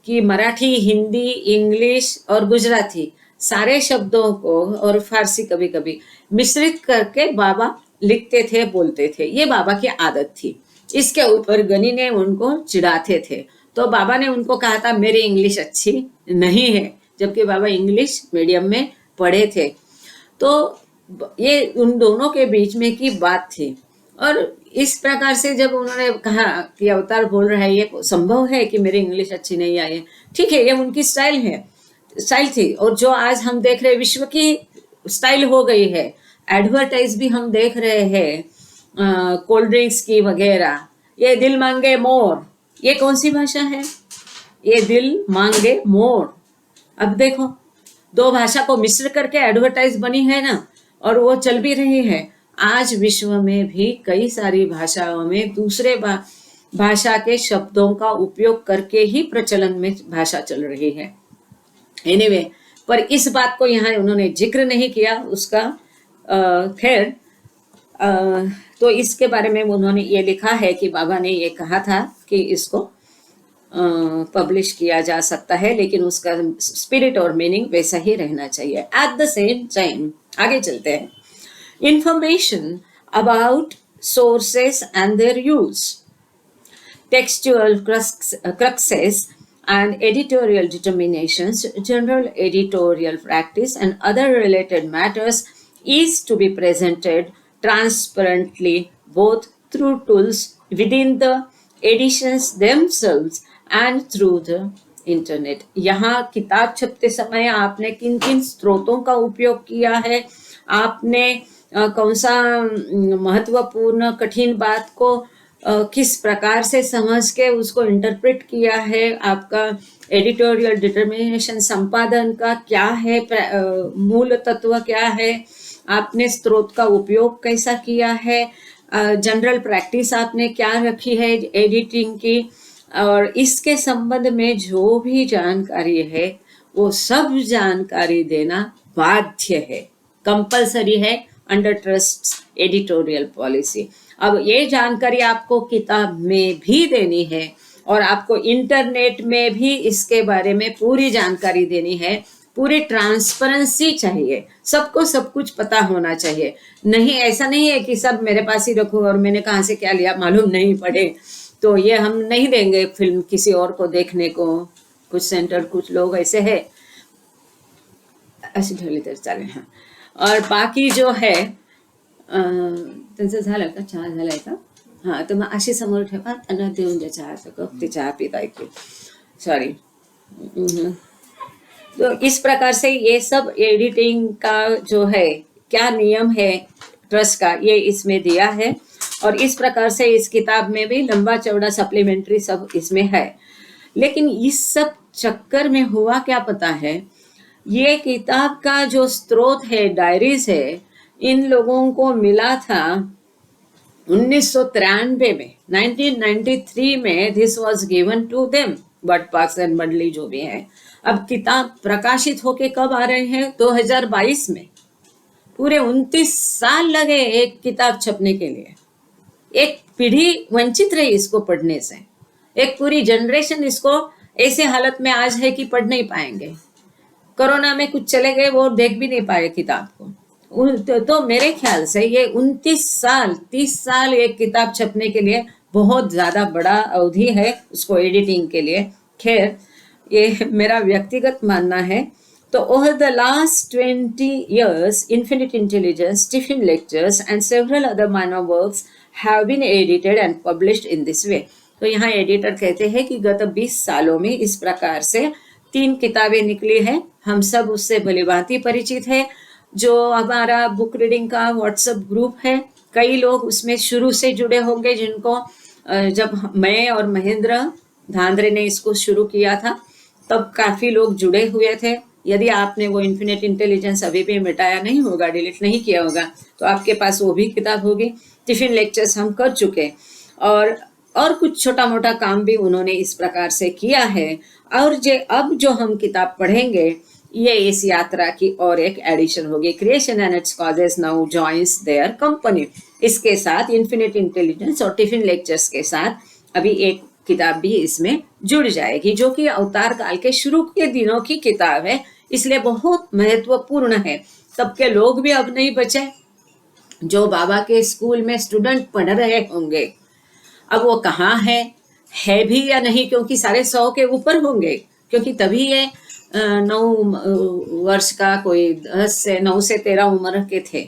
कि मराठी, हिंदी, इंग्लिश और गुजराती सारे शब्दों को, और फारसी कभी कभी मिश्रित करके बाबा लिखते थे, बोलते थे, ये बाबा की आदत थी। इसके ऊपर गनी ने उनको चिढ़ाते थे, तो बाबा ने उनको कहा था मेरी इंग्लिश अच्छी नहीं है, जबकि बाबा इंग्लिश मीडियम में पढ़े थे। तो ये उन दोनों के बीच में की बात थी। और इस प्रकार से जब उन्होंने कहा कि अवतार बोल रहा है, ये संभव है कि मेरी इंग्लिश अच्छी नहीं आई है, ठीक है, ये उनकी स्टाइल थी, और जो आज हम देख रहे विश्व की स्टाइल हो गई है। एडवर्टाइज भी हम देख रहे हैं कोल्ड ड्रिंक्स की वगैरह, ये दिल मांगे मोर, ये कौन सी भाषा है, ये दिल मांगे मोर। अब देखो, दो भाषा को मिश्र करके एडवर्टाइज बनी है ना, और वो चल भी रही है। आज विश्व में भी कई सारी भाषाओं में दूसरे भाषा के शब्दों का उपयोग करके ही प्रचलन में भाषा चल रही है। एनीवे, पर इस बात को यहाँ उन्होंने जिक्र नहीं किया उसका। खैर, तो इसके बारे में उन्होंने ये लिखा है कि बाबा ने ये कहा था कि इसको पब्लिश किया जा सकता है, लेकिन उसका स्पिरिट और मीनिंग वैसा ही रहना चाहिए। एट द सेम टाइम आगे चलते हैं। Information about sources and their use, textual cruxes and editorial determinations, general editorial practice, and other related matters is to be presented transparently, both through tools within the editions themselves and through the internet. यहाँ किताब छपते समय आपने किन किन स्रोतों का उपयोग किया है, आपने कौन सा महत्वपूर्ण कठिन बात को किस प्रकार से समझ के उसको इंटरप्रेट किया है, आपका एडिटोरियल डिटर्मिनेशन, संपादन का क्या है, मूल तत्व क्या है, आपने स्रोत का उपयोग कैसा किया है, जनरल प्रैक्टिस आपने क्या रखी है एडिटिंग की, और इसके संबंध में जो भी जानकारी है वो सब जानकारी देना बाध्य है, कंपलसरी है अंडर ट्रस्ट एडिटोरियल पॉलिसी। अब ये जानकारी आपको किताब में भी देनी है और आपको इंटरनेट में भी इसके बारे में पूरी जानकारी देनी है। पूरी ट्रांसपेरेंसी चाहिए, सबको सब कुछ पता होना चाहिए। नहीं, ऐसा नहीं है कि सब मेरे पास ही रखो और मैंने कहाँ से क्या लिया मालूम नहीं पड़े, तो ये हम नहीं देंगे फिल्म किसी और को देखने को। कुछ सेंटर, कुछ लोग ऐसे है, अशी ठेवली तर चालेल। हाँ, और बाकी जो है त्यांचं झालं का, चहा झालाय का? हाँ, तर मग अशी समोर ठेवा, त्यांना देऊन द्या चहाचा कप, ते चहा पिता ऐकू, सॉरी। तो इस प्रकार से ये सब एडिटिंग का जो है क्या नियम है ट्रस्ट का, ये इसमें दिया है, और इस प्रकार से इस किताब में भी लंबा चौड़ा सप्लीमेंट्री सब इसमें है। लेकिन इस सब चक्कर में हुआ क्या पता है, ये किताब का जो स्रोत है, डायरीज है, इन लोगों को मिला था 1993 में, 1993 में this was given to them, but Parks and मंडली जो भी है। अब किताब प्रकाशित होके कब आ रहे हैं? 2022 में। पूरे 29 साल लगे एक किताब छपने के लिए। एक पीढ़ी वंचित रही इसको पढ़ने से, एक पूरी जनरेशन इसको ऐसे हालत में आज है कि पढ़ नहीं पाएंगे। कोरोना में कुछ चले गए, वो देख भी नहीं पाए किताब को। तो मेरे ख्याल से ये 29 साल 30 साल एक किताब छपने के लिए बहुत ज्यादा बड़ा अवधि है उसको एडिटिंग के लिए। खैर, ये मेरा व्यक्तिगत मानना है। तो over the last 20 years, Infinite Intelligence, Stephen Lectures and several other minor works have been edited and published in this way. तो यहाँ एडिटर कहते हैं कि गत 20 सालों में इस प्रकार से 3 किताबें निकली है। हम सब उससे भलीभांति परिचित है। जो हमारा बुक रीडिंग का व्हाट्सएप ग्रुप है, कई लोग उसमें शुरू से जुड़े होंगे, जिनको जब मैं और महेंद्र धांधरे ने इसको शुरू किया था तब काफी लोग जुड़े हुए थे। यदि आपने वो इन्फिनिट इंटेलिजेंस अभी भी मिटाया नहीं होगा, डिलीट नहीं किया होगा, तो आपके पास वो भी किताब होगी। टिफिन लेक्चर्स हम कर चुके, और कुछ छोटा मोटा काम भी उन्होंने इस प्रकार से किया है। और अब जो हम किताब पढ़ेंगे, ये इस यात्रा की और एक एडिशन होगी। Creation and it's causes now joins their company. इसके साथ इन्फिनिट इंटेलिजेंस और टिफिन लेक्चर्स के साथ अभी एक किताब भी इसमें जुड़ जाएगी, जो कि अवतार काल के शुरू के दिनों की किताब है, इसलिए बहुत महत्वपूर्ण है। तब के लोग भी अब नहीं बचे जो बाबा के स्कूल में स्टूडेंट पढ़ रहे होंगे। अब वो कहाँ है भी या नहीं, क्योंकि 150 के ऊपर होंगे, क्योंकि तभी ये 9 वर्ष का, कोई 9 से 13 उम्र के थे।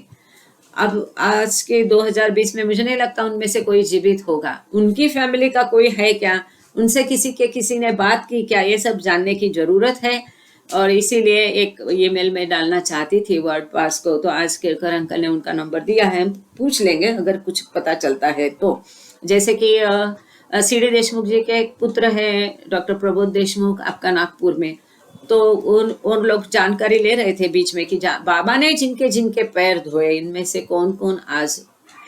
अब आज के 2020 में मुझे नहीं लगता उनमें से कोई जीवित होगा। उनकी फैमिली का कोई है क्या, उनसे किसी ने बात की क्या, ये सब जानने की जरूरत है। और इसीलिए एक ये मेल में डालना चाहती थी वर्ड पास को, तो आज केलकर अंकल ने उनका नंबर दिया है, हम पूछ लेंगे अगर कुछ पता चलता है तो। जैसे कि सीडी देशमुख जी के एक पुत्र है डॉक्टर प्रबोध देशमुख, आपका नागपुर में, तो उन लोग जानकारी ले रहे थे बीच में कि बाबा ने जिनके जिनके पैर धोए, इनमें से कौन कौन आज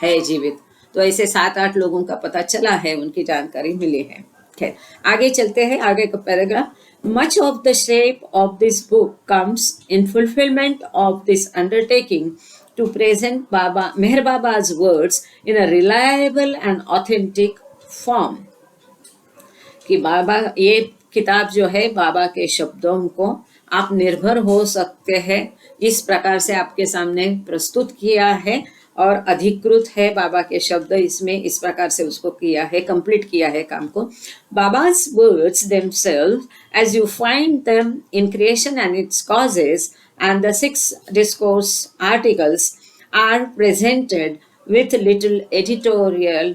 है जीवित। तो ऐसे 7-8 लोगों का पता चला है, उनकी जानकारी मिली है। खैर, आगे चलते हैं, आगे का paragraph. Much of the shape of this book comes in fulfillment of this undertaking to present Meher Baba's words in a reliable and authentic form. कि बाबा, ये किताब जो है बाबा के शब्दों को आप निर्भर हो सकते हैं, इस प्रकार से आपके सामने प्रस्तुत किया है और अधिकृत है बाबा के शब्द इसमें, इस प्रकार से उसको किया है, कंप्लीट किया है काम को। बाबा's words themselves as you find them in creation and its causes and the 6 discourse articles are presented with little editorial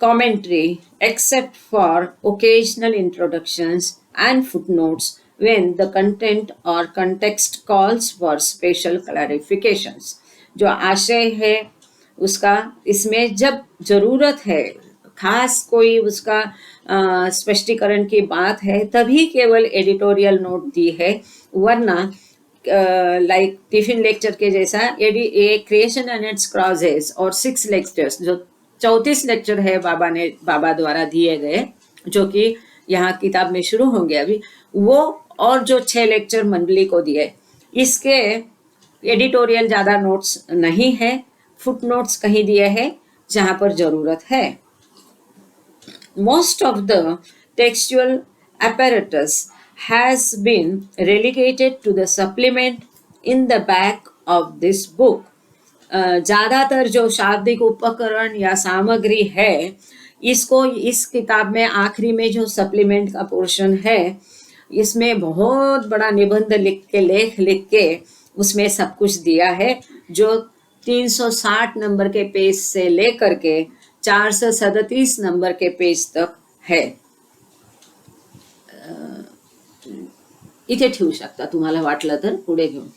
commentary except for occasional introductions and footnotes when the content or context calls for special clarifications. जो आशय है उसका, इसमें जब जरूरत है, खास कोई उसका स्पष्टीकरण की बात है, तभी केवल एडिटोरियल नोट दी है, वरना लाइक टिफिन लेक्चर के जैसा ये क्रिएशन एंड इट्स कॉजेस और 6 लेक्चर्स, जो 34 लेक्चर है बाबा द्वारा दिए गए, जो कि यहाँ किताब में शुरू होंगे अभी, वो और जो 6 लेक्चर मंडली को दिए, इसके एडिटोरियल ज्यादा नोट्स नहीं है, फुट नोट्स कहीं दिए हैं जहां पर जरूरत है। Most of the textual apparatus has been relegated to the supplement in the back of this book. ज्यादातर जो शाब्दिक उपकरण या सामग्री है, इसको इस किताब में आखिरी में जो सप्लीमेंट का पोर्शन है, इसमें बहुत बड़ा निबंध लिख के, लेख लिख के उसमें सब कुछ दिया है, जो 360 नंबर के पेज से लेकर के 437 नंबर के पेज तक है। इथे ठेवू शकता तुम्हाला वाटलं तर, पुढे घेऊन।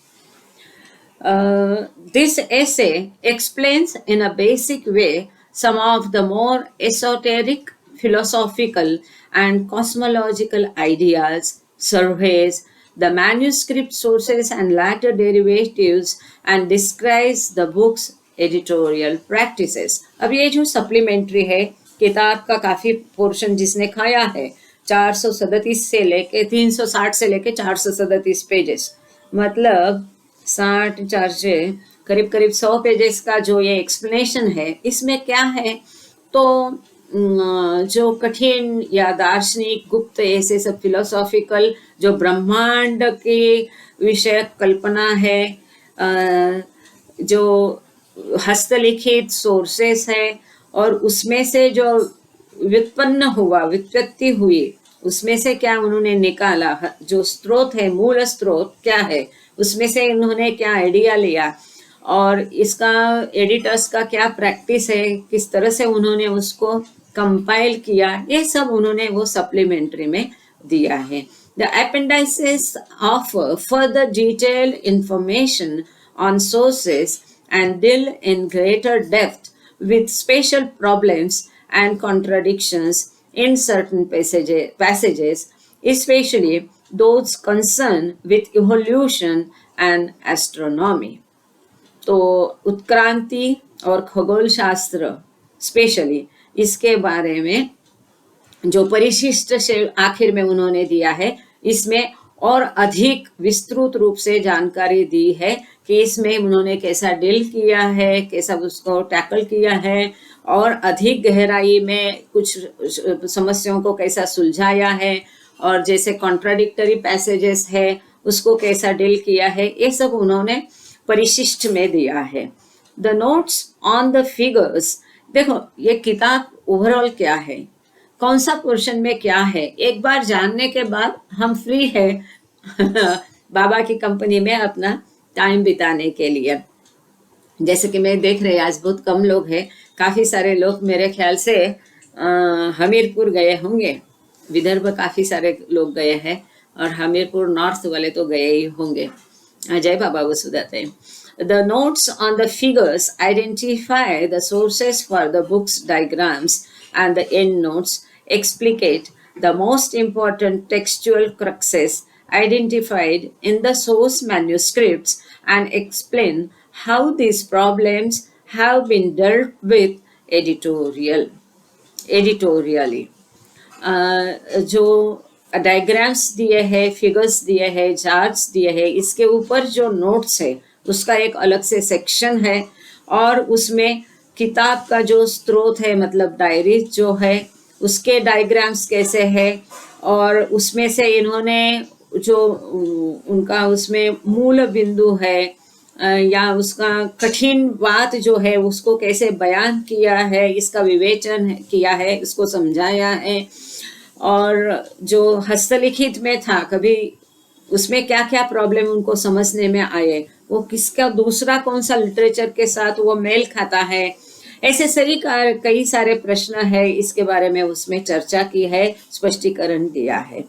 This essay explains in a basic way some of the more esoteric, philosophical and cosmological ideas, surveys the manuscript sources and later derivatives and describes the book's editorial practices. अब ये जो सप्लीमेंट्री है, किताब का काफी पोर्शन जिसने खाया है, 437 से लेके 360 से लेके 437 पेजेस, मतलब 60 400 करीब 100 पेजेस का जो ये एक्सप्लेनेशन है, इसमें क्या है तो जो कठिन या दार्शनिक गुप्त ऐसे सब फिलोसॉफिकल जो ब्रह्मांड के विषय कल्पना है, जो हस्तलिखित सोर्सेस है, और उसमें से जो व्युत्पत्ति हुई, उसमें से क्या उन्होंने निकाला, जो स्रोत है, मूल स्रोत क्या है, उसमें से उन्होंने क्या आइडिया लिया, और इसका एडिटर्स का क्या प्रैक्टिस है, किस तरह से उन्होंने उसको कंपाइल किया, ये सब उन्होंने वो सप्लीमेंट्री में दिया है. The appendices offer further detailed information on sources and deal in greater depth with spatial problems and contradictions in certain passages, especially those concerned with evolution and astronomy. तो उत्क्रांति और खगोल शास्त्र स्पेशली इसके बारे में जो परिशिष्ट से आखिर में उन्होंने दिया है, इसमें और अधिक विस्तृत रूप से जानकारी दी है कि इसमें उन्होंने कैसा डील किया है, कैसा उसको टैकल किया है, और अधिक गहराई में कुछ समस्याओं को कैसा सुलझाया है, और जैसे कॉन्ट्राडिक्टरी पैसेजेस है उसको कैसा डील किया है, ये सब उन्होंने परिशिष्ट में दिया है. The notes on the figures, देखो ये किताब ओवरऑल क्या है, कौन सा पोर्शन में क्या है, एक बार जानने के बाद हम फ्री है बाबा की कंपनी में अपना टाइम बिताने के लिए. जैसे कि मैं देख रही आज बहुत कम लोग हैं, काफ़ी सारे लोग मेरे ख्याल से हमीरपुर गए होंगे, विदर्भ काफ़ी सारे लोग गए हैं, और हमीरपुर नॉर्थ वाले तो गए ही होंगे. जय बाबा वसुदाते. The notes on the figures identify the sources for the book's diagrams, and the endnotes explicate the most important textual cruxes identified in the source manuscripts and explain how these problems have been dealt with editorially. जो diagrams दिए हैं, figures दिए हैं, charts दिए हैं, इसके ऊपर जो नोट्स है उसका एक अलग से सेक्शन है, और उसमें किताब का जो स्रोत है, मतलब डायरी जो है, उसके डायग्राम्स कैसे है, और उसमें से इन्होंने जो उनका उसमें मूल बिंदु है या उसका कठिन बात जो है उसको कैसे बयान किया है, इसका विवेचन किया है, इसको समझाया है, और जो हस्तलिखित में था कभी उसमें क्या क्या प्रॉब्लम उनको समझने में आए, वो किसका दूसरा कौन सा लिटरेचर के साथ वो मेल खाता है, ऐसे सही कई सारे प्रश्न है, इसके बारे में उसमें चर्चा की है, स्पष्टीकरण दिया है.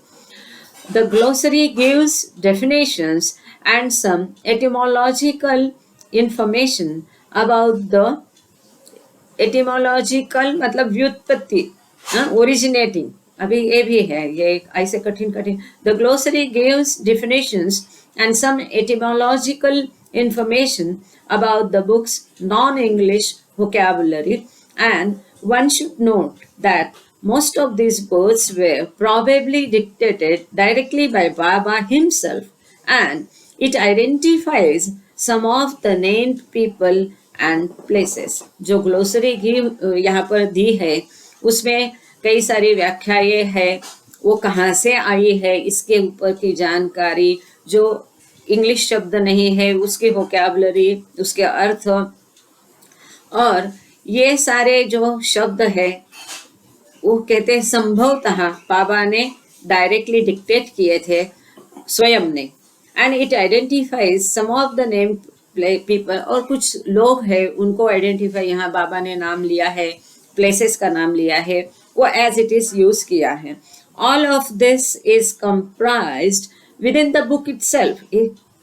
The glossary gives definitions and some etymological information about the etymological मतलब व्युत्पत्ति, originating, अभी ये भी है, ये ऐसे कठिन. The glossary gives definitions and some etymological information about the book's non-English vocabulary, and one should note that most of these words were probably dictated directly by Baba himself, and it identifies some of the named people and places. जो glossary यहाँ पर दी है उसमें कई सारी व्याख्याएं है, वो कहाँ से आई है इसके ऊपर की जानकारी, जो इंग्लिश शब्द नहीं है उसकी वोकैबुलरी, उसके अर्थ, और ये सारे जो शब्द है वो कहते हैं संभवतः बाबा ने डायरेक्टली डिक्टेट किए थे स्वयं ने, and it identifies some of the name people, और कुछ लोग हैं उनको आइडेंटिफाई, यहाँ बाबा ने नाम लिया है, प्लेसेस का नाम लिया है, वो एज इट इज यूज किया है. All of this is comprised with in the book itself,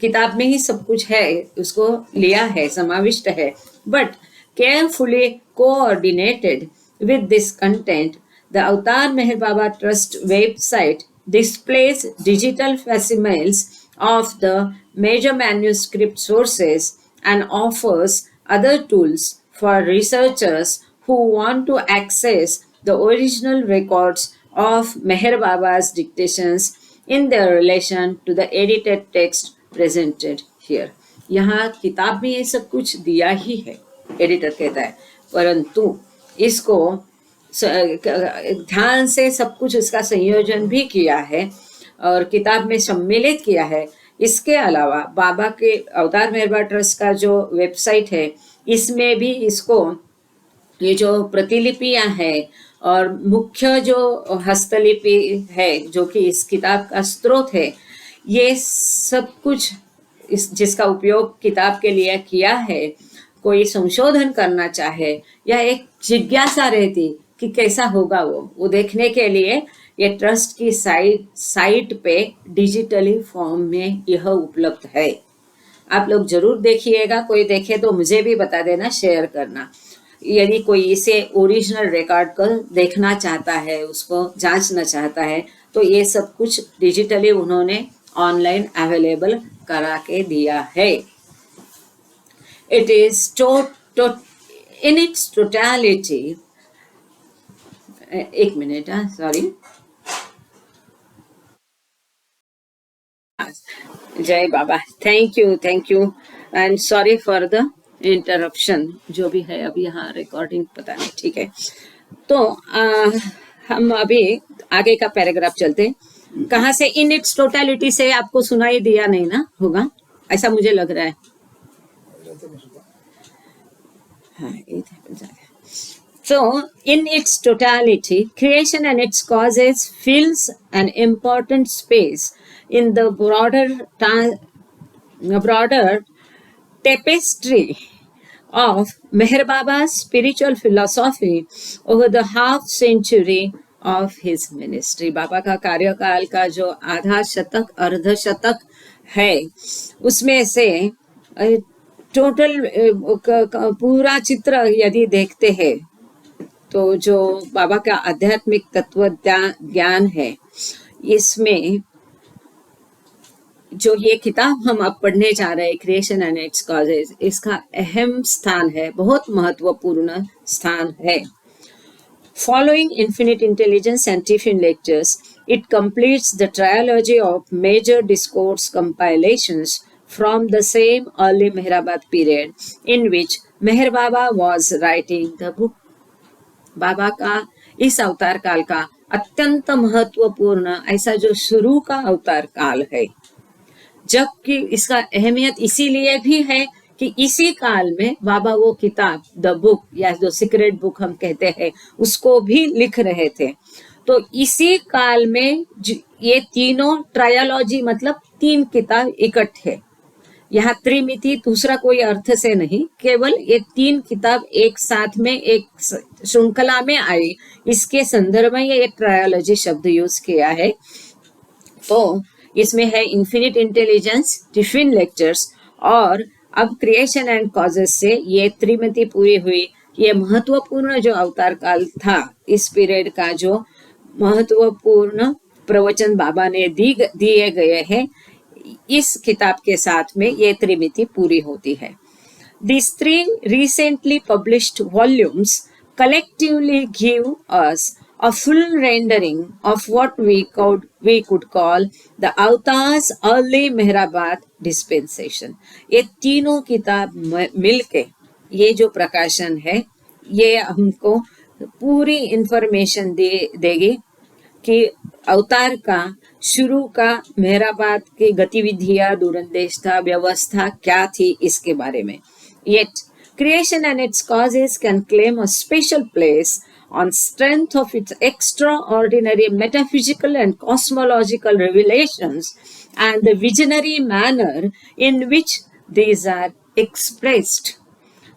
किताब में ही सब कुछ है, उसको लिया है, समाविष्ट है, but carefully coordinated with this content. The Avatar Meher Baba trust website displays digital facsimiles of the major manuscript sources and offers other tools for researchers who want to access the original records of Meher Baba's dictations in their relation to the edited text presented here. यहाँ किताब में ये सब कुछ दिया ही है, editor कहता है, परंतु इसको ध्यान से सब कुछ उसका संयोजन भी किया है और किताब में सम्मिलित किया है। इसके अलावा बाबा के अवतार मेहरबा ट्रस्ट का जो वेबसाइट है, इसमें भी इसको ये जो प्रतिलिपियां हैं और मुख्य जो हस्तलिपि है जो कि इस किताब का स्रोत है, ये सब कुछ इस जिसका उपयोग किताब के लिए किया है, कोई संशोधन करना चाहे या एक जिज्ञासा रहती कि कैसा होगा वो देखने के लिए ये ट्रस्ट की साइट पे डिजिटली फॉर्म में यह उपलब्ध है। आप लोग जरूर देखिएगा, कोई देखे तो मुझे भी बता देना, शेयर करना। यदि कोई इसे ओरिजिनल रिकॉर्ड कर देखना चाहता है, उसको जांचना चाहता है, तो ये सब कुछ डिजिटली उन्होंने ऑनलाइन अवेलेबल करा के दिया है। It is in its totality, एक मिनट, सॉरी, जय Baba, thank you and sorry for the interruption जो भी है। अब यहाँ रिकॉर्डिंग पता नहीं, ठीक है। तो हम अभी आगे का पैराग्राफ चलते। कहाँ से? इन इट्स टोटलिटी से आपको सुनाई दिया नहीं ना होगा, ऐसा मुझे लग रहा है। So, in its totality, creation and its causes fills an important space in the broader tapestry of Meher Baba's spiritual philosophy over the half century of his ministry. बाबा का कार्यकाल का जो आधा शतक, अर्ध शतक है, उसमें से टोटल पूरा चित्र यदि देखते हैं तो जो बाबा का आध्यात्मिक तत्व ज्ञान है, इसमें जो ये किताब हम अब पढ़ने जा रहे हैं, क्रिएशन एंड इट्स कॉजेज, इसका अहम स्थान है, बहुत महत्वपूर्ण स्थान है। Following Infinite Intelligence and Tiffin lectures, it completes the trilogy of major discourse compilations from the same early Meherabad period in which Meher Baba was writing the book. बाबा का इस अवतार काल का अत्यंत महत्वपूर्ण ऐसा जो शुरू का अवतार काल है, जबकि इसका अहमियत इसीलिए भी है कि इसी काल में बाबा वो किताब द बुक या जो सीक्रेट बुक हम कहते हैं उसको भी लिख रहे थे। तो इसी काल में ये तीनों ट्रायोलॉजी मतलब 3 किताब इकट्ठे, यहाँ त्रिमिति दूसरा कोई अर्थ से नहीं, केवल ये 3 किताब एक साथ में एक श्रृंखला में आई, इसके संदर्भ में ये ट्रायोलॉजी शब्द यूज किया है। तो इसमें है इन्फिनिट इंटेलिजेंस, टिफिन लेक्चर्स और अब क्रिएशन एंड कॉजेस से ये त्रिमिति पूरी हुई। ये महत्वपूर्ण जो अवतार काल था, इस पीरियड का जो महत्वपूर्ण प्रवचन बाबा ने दिए गए हैं, इस किताब के साथ में ये त्रिमिति पूरी होती है। These 3 recently published volumes collectively give us a full rendering of what we could call the Avatar's early Meherabad dispensation. ये तीनों किताब मिलके ये जो प्रकाशन है, ये हमको पूरी इंफॉर्मेशन देगी कि अवतार का शुरू का मेहराबाद की गतिविधियां, दूरंदेशता, व्यवस्था क्या थी, इसके बारे में। Yet, creation and its causes can claim a special place on strength of its extraordinary metaphysical and cosmological revelations and the visionary manner in which these are expressed.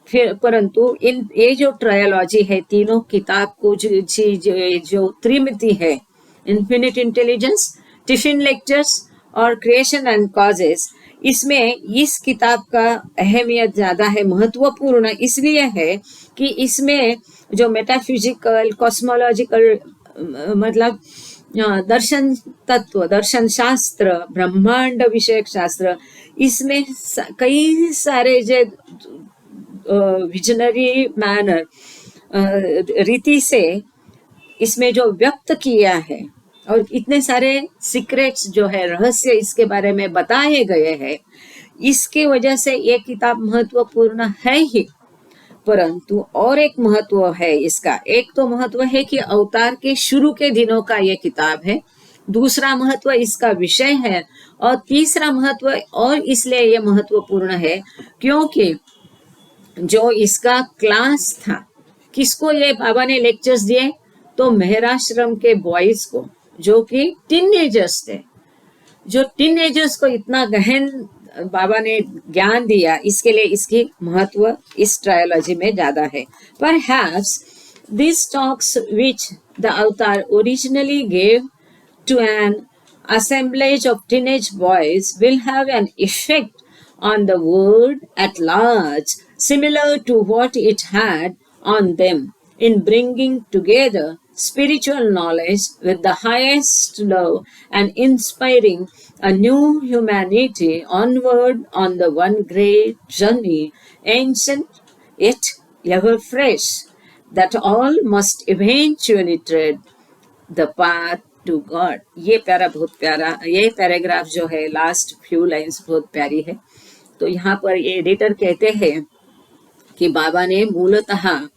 फिर परंतु ये जो ट्रायोलॉजी है, तीनों किताब को जो त्रिमिति है, इन्फिनिट इंटेलिजेंस, टिफिन लेक्चर्स और क्रिएशन एंड कॉजेस, इसमें इस किताब का अहमियत ज्यादा है, महत्वपूर्ण इसलिए है कि इसमें जो मेटाफिजिकल, कॉस्मोलॉजिकल मतलब दर्शन तत्व, दर्शन शास्त्र, ब्रह्मांड विषयक शास्त्र, इसमें कई सारे जो विजनरी मैनर रीति से इसमें जो व्यक्त किया है और इतने सारे सीक्रेट्स जो है, रहस्य इसके बारे में बताए गए हैं, इसके वजह से ये किताब महत्वपूर्ण है ही। परंतु और एक महत्व है इसका। एक तो महत्व है कि अवतार के शुरू के दिनों का यह किताब है, दूसरा महत्व इसका विषय है, और तीसरा महत्व और इसलिए यह महत्वपूर्ण है क्योंकि जो इसका क्लास था, किसको ये बाबा ने लेक्चर्स दिए, तो मेहराश्रम के बॉयज को, जो कि टीनेजर्स थे। जो टीनेजर्स को इतना गहन बाबा ने ज्ञान दिया, इसके लिए इसकी महत्व इस ट्रायोलॉजी में ज्यादा है। Perhaps these talks which the avatar originally gave to an assemblage of teenage boys will have an effect on the world at large, similar to what it had on them in bringing together spiritual knowledge with the highest love and inspiring a new humanity onward on the one great journey, ancient yet ever fresh, that all must eventually tread the path to God। ये प्यारा, बहुत प्यारा, ये paragraph जो है, last few lines बहुत प्यारी है। तो यहाँ पर ये एडिटर कहते हैं कि बाबा ने मूलतः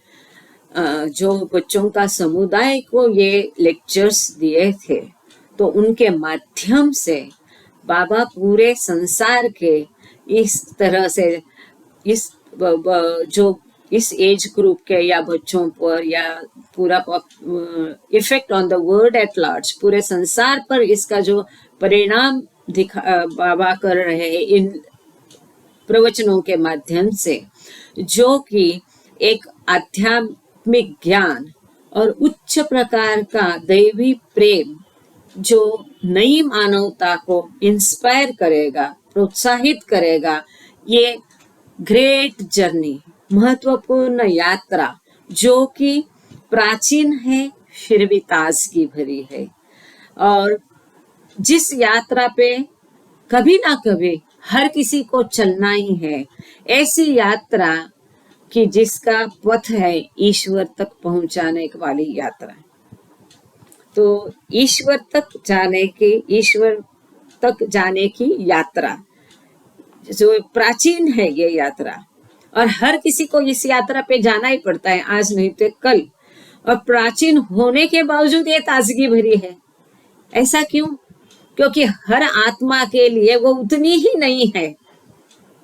जो बच्चों का समुदाय को ये लेक्चर्स दिए थे, तो उनके माध्यम से बाबा पूरे संसार के इस तरह से इस जो इस एज ग्रुप के या बच्चों पर या पूरा effect on the world at large, पूरे संसार पर इसका जो परिणाम बाबा कर रहे हैं इन प्रवचनों के माध्यम से, जो कि एक आध्यात्मिक ज्ञान और उच्च प्रकार का दैवी प्रेम जो नई मानवता को इंस्पायर करेगा, प्रोत्साहित करेगा। ये ग्रेट जर्नी, महत्वपूर्ण यात्रा, जो कि प्राचीन है फिर भी ताजगी भरी है, और जिस यात्रा पे कभी ना कभी हर किसी को चलना ही है, ऐसी यात्रा कि जिसका पथ है ईश्वर तक पहुंचाने वाली यात्रा। तो ईश्वर तक जाने की यात्रा जो प्राचीन है ये यात्रा, और हर किसी को इस यात्रा पे जाना ही पड़ता है, आज नहीं तो कल। और प्राचीन होने के बावजूद ये ताजगी भरी है। ऐसा क्यों? क्योंकि हर आत्मा के लिए वो उतनी ही नहीं है।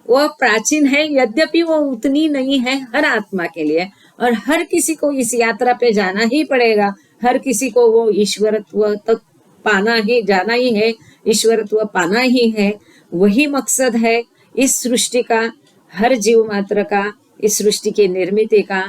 वो प्राचीन है यद्यपि वो उतनी नहीं है हर आत्मा के लिए, और हर किसी को इस यात्रा पे जाना ही पड़ेगा। हर किसी को वो ईश्वरत्व तक पाना ही, जाना ही है, ईश्वरत्व पाना ही है। वही मकसद है इस सृष्टि का, हर जीव मात्र का, इस सृष्टि की निर्मित का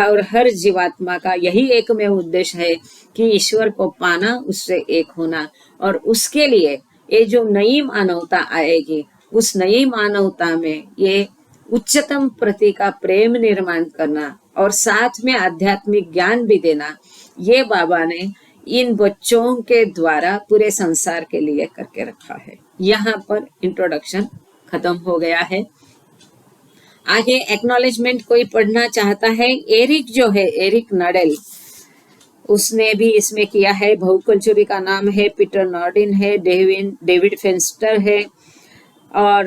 और हर जीवात्मा का यही एकमेव उद्देश्य है कि ईश्वर को पाना, उससे एक होना। और उसके लिए ये जो नई मानवता आएगी, उस नई मानवता में ये उच्चतम प्रति का प्रेम निर्माण करना और साथ में आध्यात्मिक ज्ञान भी देना, ये बाबा ने इन बच्चों के द्वारा पूरे संसार के लिए करके रखा है। यहाँ पर इंट्रोडक्शन खत्म हो गया है। आगे एक्नॉलेजमेंट कोई पढ़ना चाहता है? एरिक जो है, एरिक नडेल, उसने भी इसमें किया है। बहुकल्चुरी का नाम है पीटर नॉर्डिन है, डेविड फेंस्टर है, और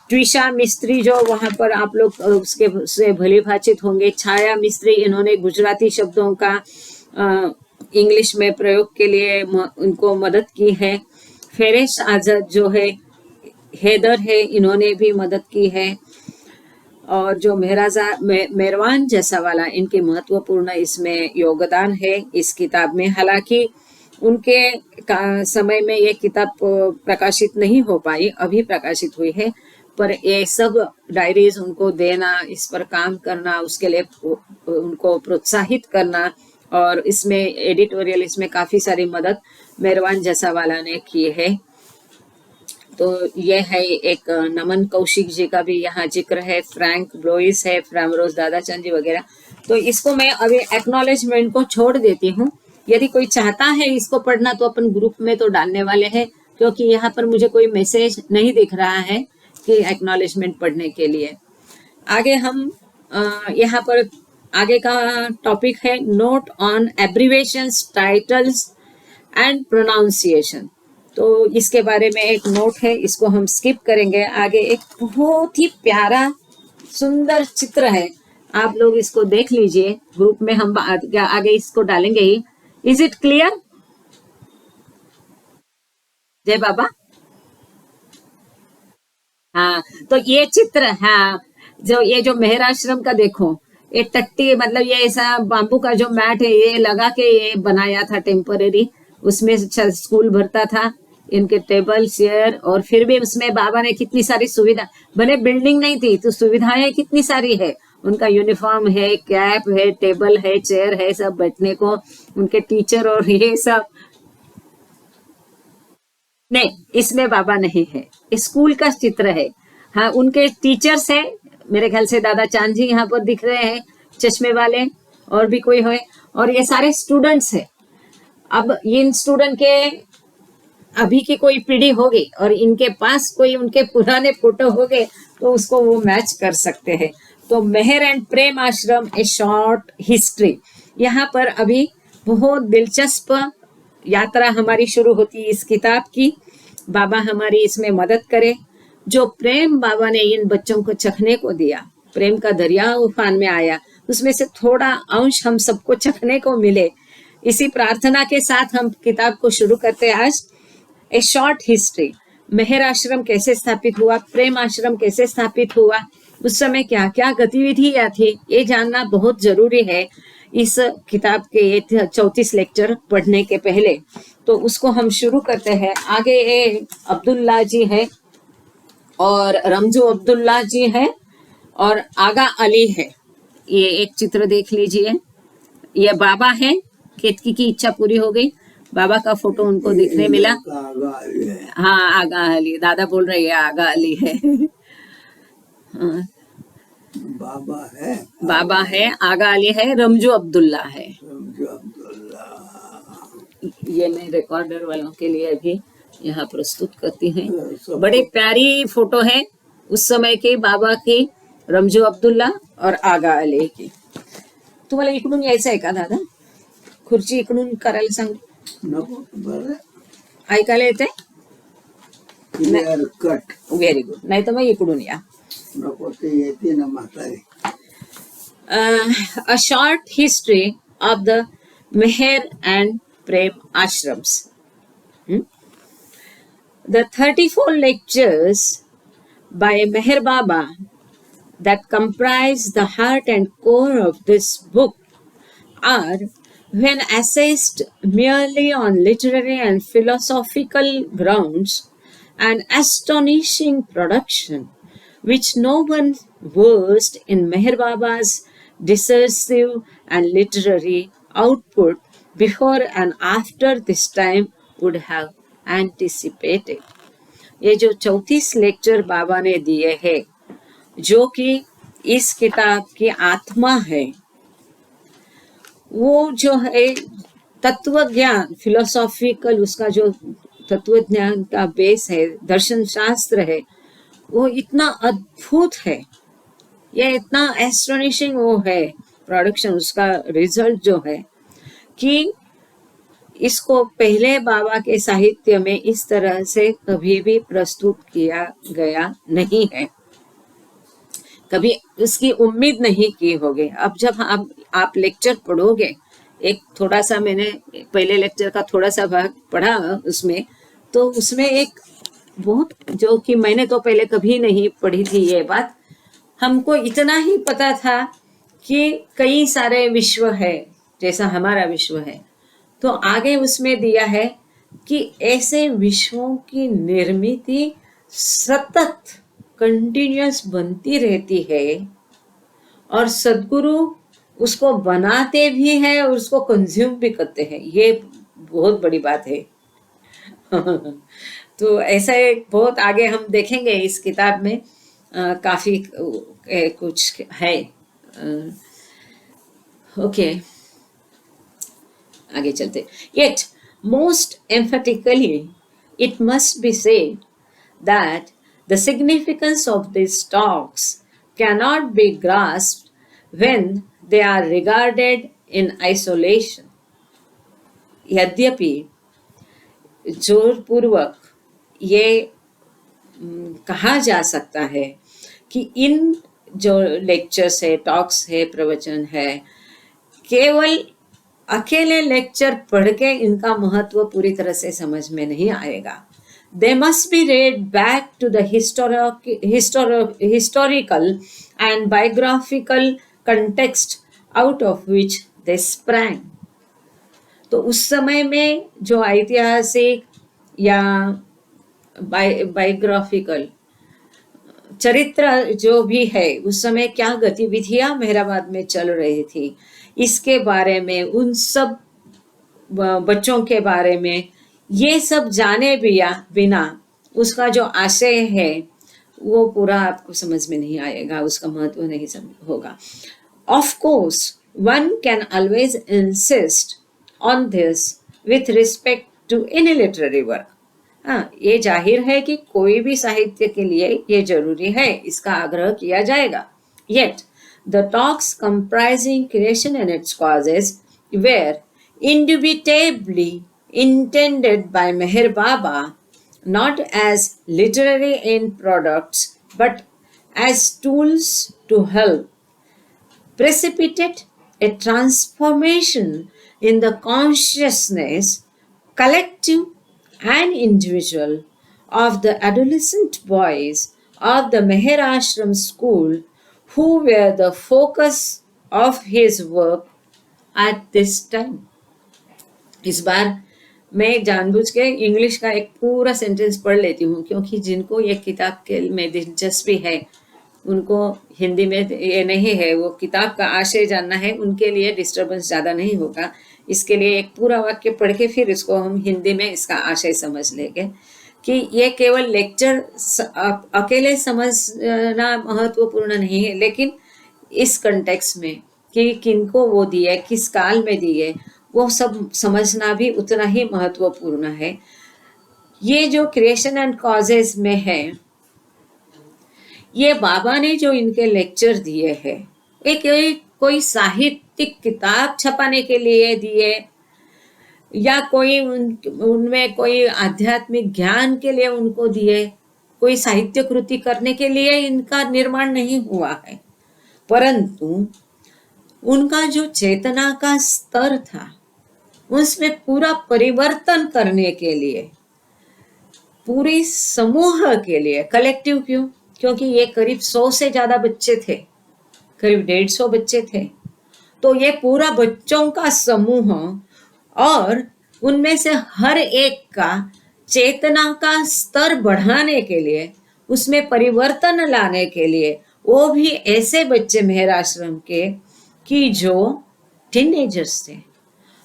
ट्विशा मिस्त्री जो वहां पर आप लोग उसके से भली भाचित होंगे। छाया मिस्त्री, इन्होंने गुजराती शब्दों का इंग्लिश में प्रयोग के लिए उनको मदद की है। फेरेश आजाद जो है, हेदर है, इन्होंने भी मदद की है। और जो मेरवान जैसा वाला, इनके महत्वपूर्ण इसमें योगदान है इस किताब में। हालांकि उनके समय में ये किताब प्रकाशित नहीं हो पाई, अभी प्रकाशित हुई है, पर ये सब डायरीज उनको देना, इस पर काम करना, उसके लिए उनको प्रोत्साहित करना, और इसमें एडिटोरियल, इसमें काफी सारी मदद मेरवान जैसा वाला ने की है। तो ये है एक नमन कौशिक जी का भी यहाँ जिक्र है, फ्रैंक ब्लोइस है, फ्रामरोज दादाचंद जी वगैरह। तो इसको मैं अभी एक्नॉलेजमेंट को छोड़ देती हूँ। यदि कोई चाहता है इसको पढ़ना तो अपन ग्रुप में तो डालने वाले हैं, क्योंकि यहाँ पर मुझे कोई मैसेज नहीं दिख रहा है कि एक्नॉलेजमेंट पढ़ने के लिए। आगे हम यहाँ पर आगे का टॉपिक है note on abbreviations, titles and pronunciation. तो इसके बारे में एक नोट है, इसको हम स्किप करेंगे। आगे एक बहुत ही प्यारा सुंदर चित्र है आप लोग इसको देख लीजिए, ग्रुप में हम आगे इसको डालेंगे ही। Is it clear? जय बाबा। हाँ, तो ये चित्र, हाँ, जो मेहर आश्रम का देखो, ये टट्टी मतलब ये ऐसा बाम्बू का जो मैट है ये लगा के ये बनाया था टेम्परेरी। उसमें स्कूल भरता था, इनके टेबल चेयर, और फिर भी उसमें बाबा ने कितनी सारी सुविधा, भले बिल्डिंग नहीं थी तो सुविधाएं कितनी सारी है। उनका यूनिफॉर्म है, कैप है, टेबल है, चेयर है, सब बैठने को, उनके टीचर और ये सब। नहीं, इसमें बाबा नहीं है, स्कूल का चित्र है। हाँ, उनके टीचर्स है, मेरे ख्याल से दादा चांद जी यहाँ पर दिख रहे हैं, चश्मे वाले, और भी कोई है, और ये सारे स्टूडेंट्स है। अब इन स्टूडेंट के अभी की कोई पीढ़ी होगी और इनके पास कोई उनके पुराने फोटो हो गए तो उसको वो मैच कर सकते हैं। तो मेहर and Prem Ashram A short history, यहाँ पर अभी बहुत दिलचस्प यात्रा हमारी शुरू होती है इस किताब की। बाबा हमारी इसमें मदद करे। जो प्रेम बाबा ने इन बच्चों को चखने को दिया, प्रेम का दरिया उफान में आया, उसमें से थोड़ा अंश हम सबको चखने को मिले। इसी प्रार्थना के साथ हम किताब को शुरू करते हैं आज। ए शॉर्ट हिस्ट्री, मेहर आश्रम कैसे स्थापित हुआ, प्रेम आश्रम कैसे स्थापित हुआ, उस समय क्या क्या गतिविधियां थी, ये जानना बहुत जरूरी है इस किताब के 34 लेक्चर पढ़ने के पहले। तो उसको हम शुरू करते हैं। आगे ये अब्दुल्ला जी है और रमजू अब्दुल्ला जी है और आगा अली है। ये एक चित्र देख लीजिए, ये बाबा है, केतकी की इच्छा पूरी हो गई, बाबा का फोटो उनको दिखने मिला। हाँ, आगा अली, दादा बोल रहे हैं आगा अली है। हाँ, बाबा है, आगा अली है, रमजू अब्दुल्ला है। ये मैं रिकॉर्डर वालों के लिए भी यहाँ प्रस्तुत करती हैं। बड़ी प्यारी फोटो है उस समय की बाबा की, रमजू अब्दुल्ला और आगा अली की। तुम्हाला इकडून यायचं आहे का दादा? खुर्ची इकडून करायला सांग. ऐकायला येते? Very good. नाही तर मग इकडून या. A short history of the Meher and Prem ashrams. The 34 lectures by Meher Baba that comprise the heart and core of this book are, when assessed merely on literary and philosophical grounds, an astonishing production which no one versed in Meher Baba's discursive and literary output before and after this time would have anticipated. ये जो 34 lecture बाबा ने दिए हैं, जो कि इस किताब की आत्मा है, वो जो है तत्व ज्ञान, फिलोसॉफिकल, उसका जो तत्व ज्ञान का बेस है, दर्शन शास्त्र है, वो इतना अद्भुत है, ये इतना एस्टोनिशिंग वो है प्रोडक्शन, उसका रिजल्ट जो है, कि इसको पहले बाबा के साहित्य में इस तरह से कभी भी प्रस्तुत किया गया नहीं है, कभी उसकी उम्मीद नहीं की होगी। अब जब आप लेक्चर पढ़ोगे, एक थोड़ा सा मैंने पहले लेक्चर का थोड़ा सा भाग पढ़ा उसमें, तो उसमें एक बहुत, जो कि मैंने तो पहले कभी नहीं पढ़ी थी ये बात, हमको इतना ही पता था कि कई सारे विश्व है जैसा हमारा विश्व है, तो आगे उसमें दिया है कि ऐसे विश्वों की निर्मिति सतत कंटिन्यूअस बनती रहती है और सदगुरु उसको बनाते भी हैं और उसको कंज्यूम भी करते हैं। ये बहुत बड़ी बात है। तो ऐसा एक बहुत आगे हम देखेंगे इस किताब में, काफी कुछ है। ओके, आगे चलते। Yet most emphatically it must be said that the significance of these talks cannot be grasped when they are regarded in isolation. यद्यपि जोरपूर्वक ये कहा जा सकता है कि इन जो लेक्चर्स है, टॉक्स है, प्रवचन है, केवल अकेले लेक्चर पढ़ के इनका महत्व पूरी तरह से समझ में नहीं आएगा. They must be read back to the historical and biographical context out of which they sprang. तो उस समय में जो ऐतिहासिक या बायोग्राफिकल चरित्र जो भी है, उस समय क्या गतिविधियां मेहराबाद में चल रही थी, इसके बारे में, उन सब बच्चों के बारे में, ये सब जाने बिना उसका जो आशय है वो पूरा आपको समझ में नहीं आएगा, उसका महत्व नहीं होगा. Of course, one can always insist on this with respect to any literary work. हाँ, ये जाहिर है कि कोई भी साहित्य के लिए ये जरूरी है, इसका आग्रह किया जाएगा. Yet, the talks comprising creation and its causes were indubitably intended by Meher Baba not as literary end products but as tools to help precipitate a transformation in the consciousness, collective and individual, of the adolescent boys of the Meher Ashram school who were the focus of his work at this time. इस बार मैं जानबूझ के English का एक पूरा sentence पढ़ लेती हूँ, क्योंकि जिनको ये किताब के में दिलचस्पी है उनको हिंदी में ये नहीं है, वो किताब का आशय जानना है, उनके लिए डिस्टर्बेंस ज़्यादा नहीं होगा. इसके लिए एक पूरा वाक्य पढ़ के फिर इसको हम हिंदी में इसका आशय समझ लेंगे कि ये केवल लेक्चर अकेले समझना महत्वपूर्ण नहीं है, लेकिन इस कंटेक्स्ट में कि किनको वो दिए, किस काल में दिए, वो सब समझना भी उतना ही महत्वपूर्ण है. ये जो क्रिएशन एंड कॉजेस में है, ये बाबा ने जो इनके लेक्चर दिए हैं, एक कोई साहित्यिक किताब छपाने के लिए दिए या कोई उनमें कोई आध्यात्मिक ज्ञान के लिए उनको दिए, कोई साहित्य कृति करने के लिए इनका निर्माण नहीं हुआ है, परंतु उनका जो चेतना का स्तर था उसमें पूरा परिवर्तन करने के लिए, पूरी समूह के लिए, कलेक्टिव क्यों, क्योंकि ये करीब 100 से ज्यादा बच्चे थे, करीब 150 बच्चे थे, तो ये पूरा बच्चों का समूह और उनमें से हर एक का चेतना का स्तर बढ़ाने के लिए, उसमें परिवर्तन लाने के लिए, वो भी ऐसे बच्चे मेहर आश्रम के कि जो टीनेजर्स थे,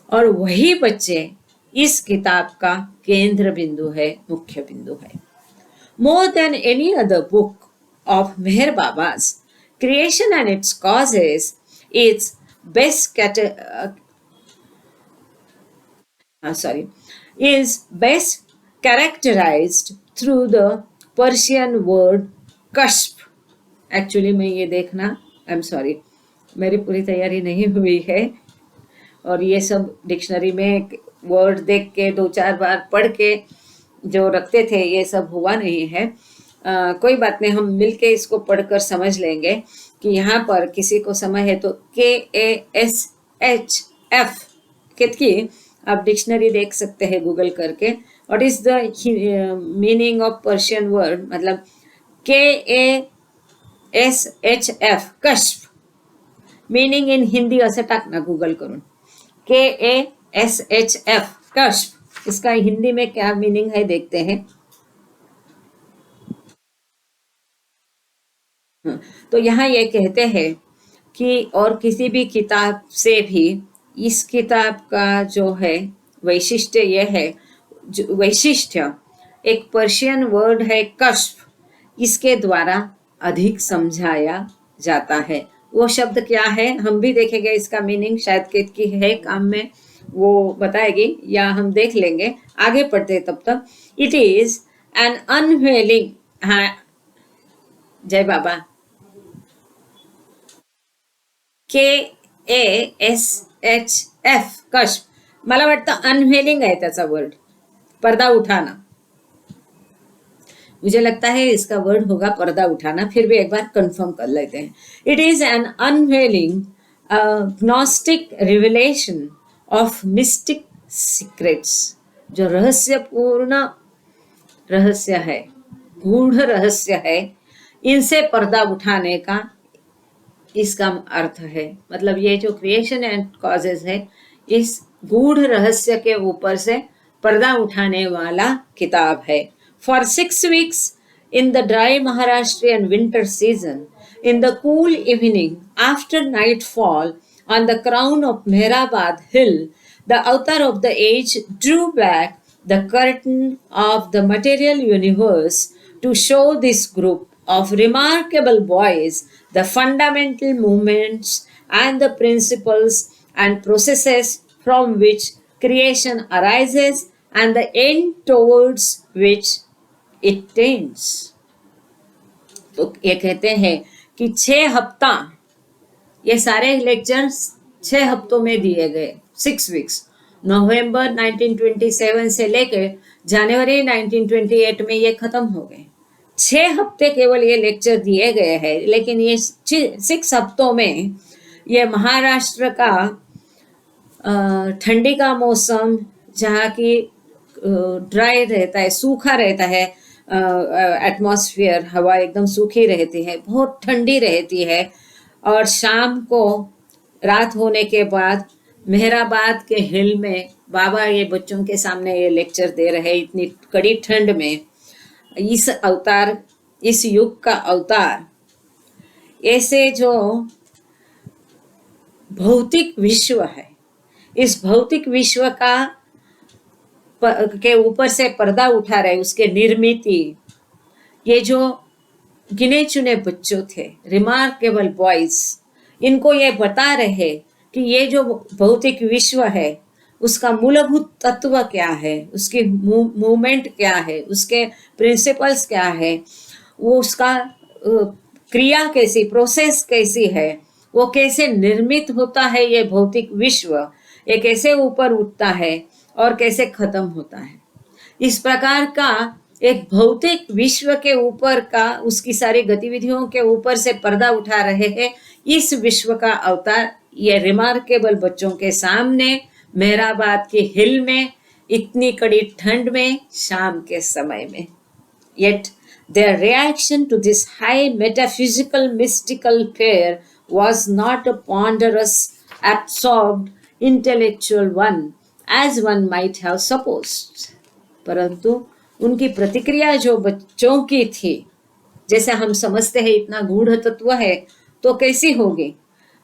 और वही बच्चे इस किताब का केंद्र बिंदु है, मुख्य बिंदु है. More than any other book of Meher Baba's, Creation and its Causes is best characterized through the Persian word kashf. Actually मैं ये देखना, I'm sorry, मेरी पूरी तैयारी नहीं हुई है और ये सब डिक्शनरी में वर्ड देख के 2-4 बार पढ़ के जो रखते थे, ये सब हुआ नहीं है. कोई बात नहीं, हम मिलके इसको पढ़कर समझ लेंगे कि यहाँ पर किसी को समय है तो KASHF कितकी आप डिक्शनरी देख सकते हैं गूगल करके. What is the meaning of Persian word, मतलब KASHF कश्फ, मीनिंग इन हिंदी असं टाकना गूगल करून, KASHF कश्फ, इसका हिंदी में क्या मीनिंग है देखते हैं. तो यहाँ ये कहते हैं कि और किसी भी किताब से भी इस किताब का जो है वैशिष्ट्य ये है, वैशिष्ट्य एक पर्शियन वर्ड है कश्फ, इसके द्वारा अधिक समझाया जाता है. वो शब्द क्या है हम भी देखेंगे, इसका मीनिंग शायद केतकी है काम में, वो बताएगी या हम देख लेंगे, आगे पढ़ते तब तक. इट इज एन अनवेलिंग, हाँ जय बाबा, KASHF कश्फ, मला वाटतं अनव्हेलिंग आहे त्याचा वर्ड, पर्दा उठाना. मुझे लगता है इसका वर्ड होगा पर्दा उठाना, फिर भी एक बार कंफर्म कर लेते हैं. It is an unveiling gnostic revelation of mistake secrets. जो रहस्यपूर्ण रहस्य है, गूढ़ रहस्य है, इनसे पर्दा उठाने का इसका अर्थ है. मतलब ये जो क्रिएशन एंड कॉजेज है, इस गूढ़ रहस्य के ऊपर से पर्दा उठाने वाला किताब है. For 6 weeks in the dry Maharashtrian winter season, in the cool evening after nightfall on the crown of Mehrabad hill, the avatar of the age drew back the curtain of the material universe to show this group of remarkable boys the fundamental movements and the principles and processes from which creation arises and the end towards which it tends. तो ये कहते हैं कि 6 हफ्ता, ये सारे lectures 6 हफ्तों में दिए गए. 6 weeks, नवंबर 1927 से लेकर जनवरी 1928 में ये खत्म हो गए. 6 हफ्ते केवल ये लेक्चर दिए गए हैं, लेकिन ये 6 हफ्तों में ये महाराष्ट्र का ठंडी का मौसम, जहाँ की ड्राई रहता है, सूखा रहता है, एटमॉस्फेयर, हवा एकदम सूखी रहती है, बहुत ठंडी रहती है, और शाम को रात होने के बाद मेहराबाद के हिल में बाबा ये बच्चों के सामने ये लेक्चर दे रहे हैं इतनी कड़ी ठंड में. इस अवतार, इस युग का अवतार, ऐसे जो भौतिक विश्व है, इस भौतिक विश्व का के ऊपर से पर्दा उठा रहे, उसके निर्मिति, ये जो गिने चुने बच्चों थे, रिमार्केबल बॉयज, इनको ये बता रहे कि ये जो भौतिक विश्व है उसका मूलभूत तत्व क्या है, उसकी मूवमेंट क्या है, उसके प्रिंसिपल्स क्या है, वो उसका क्रिया कैसी, प्रोसेस कैसी है, वो कैसे निर्मित होता है, ये भौतिक विश्व ये कैसे ऊपर उठता है और कैसे खत्म होता है. इस प्रकार का एक भौतिक विश्व के ऊपर का, उसकी सारी गतिविधियों के ऊपर से पर्दा उठा रहे हैं इस विश्व का अवतार, ये रिमार्केबल बच्चों के सामने मेहराबाद के हिल में इतनी कड़ी ठंड में शाम के समय में. Yet their reaction to this high metaphysical mystical fair was not a ponderous, absorbed, intellectual one as one might have supposed. परंतु उनकी प्रतिक्रिया जो बच्चों की थी, जैसे हम समझते हैं इतना गूढ़ तत्व है तो कैसी होगी,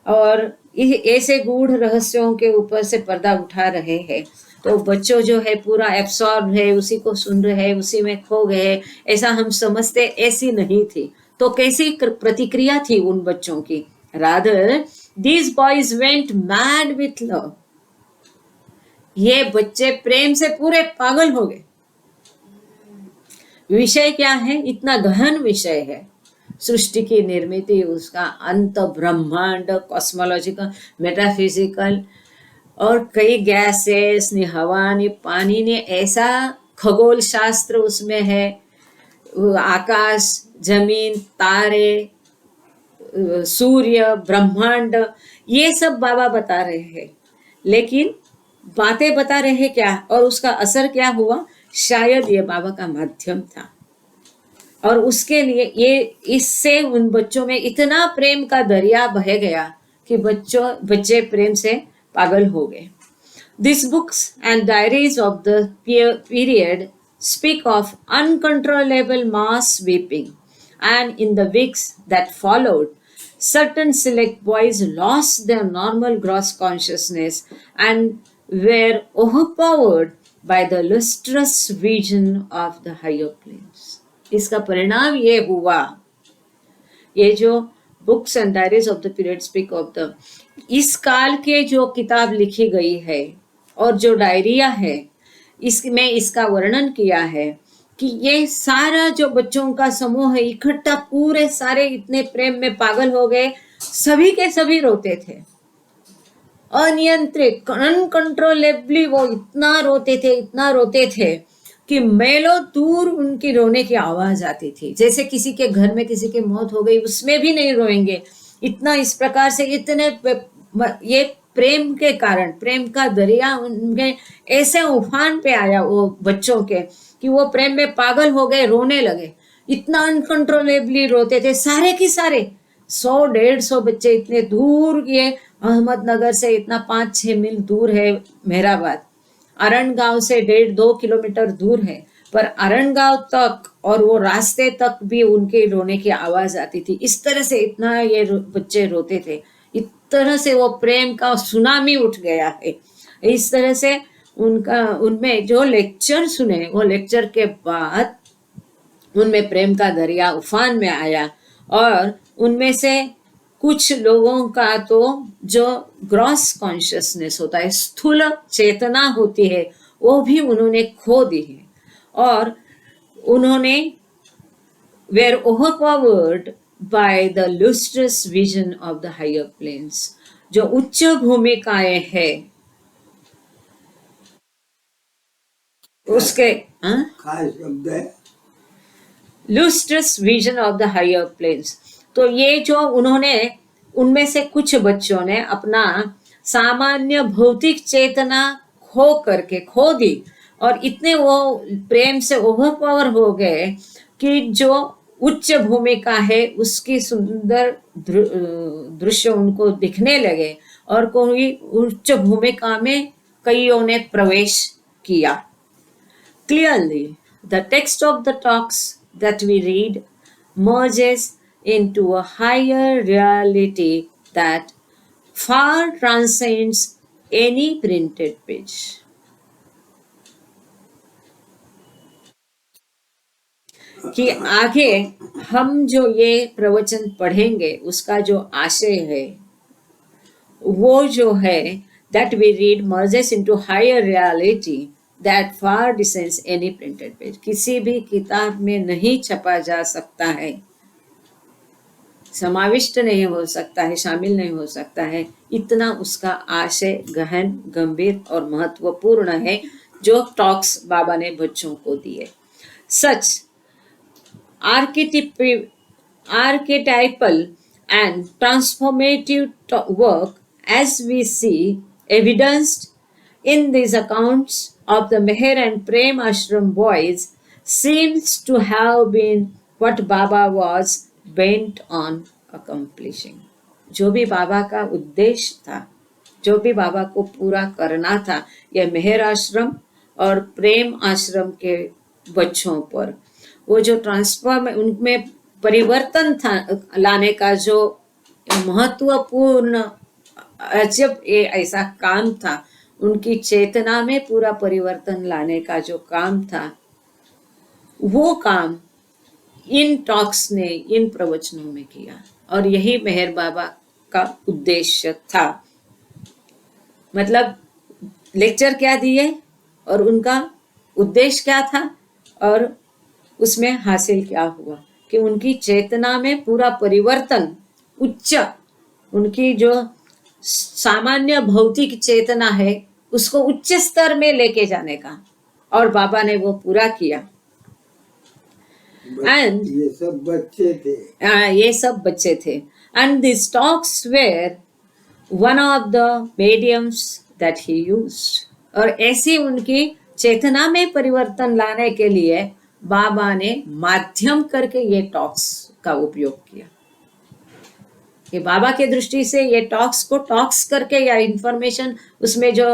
और ऐसे गूढ़ रहस्यों के ऊपर से पर्दा उठा रहे हैं, तो बच्चों जो है पूरा एब्सॉर्ब है, उसी को सुन रहे हैं, उसी में खो गए, ऐसा हम समझते, ऐसी नहीं थी. तो कैसी प्रतिक्रिया थी उन बच्चों की? Rather these boys went mad with love. ये बच्चे प्रेम से पूरे पागल हो गए. विषय क्या है? इतना गहन विषय है, सृष्टि की निर्मिति, उसका अंत, ब्रह्मांड, कॉस्मोलॉजिकल, मेटाफिजिकल, और कई गैसेस ने, हवा ने, पानी ने, ऐसा खगोल शास्त्र उसमें है, आकाश, जमीन, तारे, सूर्य, ब्रह्मांड, ये सब बाबा बता रहे हैं. लेकिन बातें बता रहे क्या और उसका असर क्या हुआ? शायद ये बाबा का माध्यम था, और उसके लिए ये, इससे उन बच्चों में इतना प्रेम का दरिया बह गया कि बच्चे प्रेम से पागल हो गए. These books and diaries of the period speak of uncontrollable mass weeping, and in the weeks that followed, certain select boys lost their normal gross consciousness and were overpowered by the lustrous vision of the higher planes. इसका परिणाम ये हुआ, ये जो books and diaries of the period speak of the, इस काल के जो किताब लिखी गई है और जो डायरिया है, इसमें इसका वर्णन किया है कि ये सारा जो बच्चों का समूह है इकट्ठा, पूरे सारे इतने प्रेम में पागल हो गए, सभी के सभी रोते थे, अनियंत्रित, अनकंट्रोलेबली वो इतना रोते थे, इतना रोते थे. कि मैलों दूर उनकी रोने की आवाज आती थी, जैसे किसी के घर में किसी की मौत हो गई उसमें भी नहीं रोएंगे। इतना इस प्रकार से इतने ये प्रेम के कारण, प्रेम का दरिया उनके ऐसे उफान पे आया वो बच्चों के कि वो प्रेम में पागल हो गए, रोने लगे। इतना अनकंट्रोलेबली रोते थे सारे के सारे। 100-150 बच्चे इतने दूर, ये अहमदनगर से इतना 5-6 मील दूर है मेहराबाद, अरण गांव से 1.5-2 किलोमीटर दूर है, पर अरण गांव तक और वो रास्ते तक भी उनके रोने की आवाज आती थी। इस तरह से इतना ये बच्चे रोते थे, इस तरह से वो प्रेम का सुनामी उठ गया है। इस तरह से उनका, उनमें जो लेक्चर सुने, वो लेक्चर के बाद उनमें प्रेम का दरिया उफान में आया। और उनमें से कुछ लोगों का तो जो ग्रॉस कॉन्शियसनेस होता है, स्थूल चेतना होती है, वो भी उन्होंने खो दी है। और उन्होंने were overpowered by the lustrous vision of the higher planes। जो उच्च भूमिकाएं है उसके खास शब्द है lustrous vision of the higher planes। तो ये जो उन्होंने, उनमें से कुछ बच्चों ने अपना सामान्य भौतिक चेतना खो दी और इतने वो प्रेम से ओवरपावर हो गए कि जो उच्च भूमिका है उसकी सुंदर दृश्य उनको दिखने लगे और कोई उच्च भूमिका में कईयों ने प्रवेश किया। Clearly, the text of the talks that we read merges into a higher reality that far transcends any printed page। कि आगे हम जो ये प्रवचन पढ़ेंगे उसका जो आशय है वो जो है that we read merges into higher reality that far descends any printed page। किसी भी किताब में नहीं छपा जा सकता है, समाविष्ट नहीं हो सकता है, शामिल नहीं हो सकता है। इतना उसका आशय गहन, गंभीर और महत्वपूर्ण है जो टॉक्स बाबा ने बच्चों को दिए। सच archetypal and transformative work, as we see evidenced in these accounts of the Meher and Prem Ashram boys, seems to have been what Baba was bent on accomplishing। जो भी बाबा का उद्देश्य था, जो भी बाबा को पूरा करना था, यह मेहर आश्रम और प्रेम आश्रम के बच्चों पर वो जो ट्रांसफॉर्म, उनमें परिवर्तन था लाने का जो महत्वपूर्ण अजब ये ऐसा काम था, उनकी चेतना में पूरा परिवर्तन लाने का जो काम था, वो काम इन टॉक्स ने, इन प्रवचनों में किया। और यही मेहर बाबा का उद्देश्य था। मतलब लेक्चर क्या दिए और उनका उद्देश्य क्या था और उसमें हासिल क्या हुआ कि उनकी चेतना में पूरा परिवर्तन, उच्च, उनकी जो सामान्य भौतिक चेतना है उसको उच्च स्तर में लेके जाने का, और बाबा ने वो पूरा किया। एंड ये सब बच्चे थे, ये सब बच्चे थे। And this talks were one of the mediums that he used. और ऐसी उनकी चेतना में परिवर्तन लाने के लिए बाबा ने माध्यम करके ये टॉक्स का उपयोग किया। कि बाबा के दृष्टि से ये टॉक्स को टॉक्स करके या इंफॉर्मेशन, उसमें जो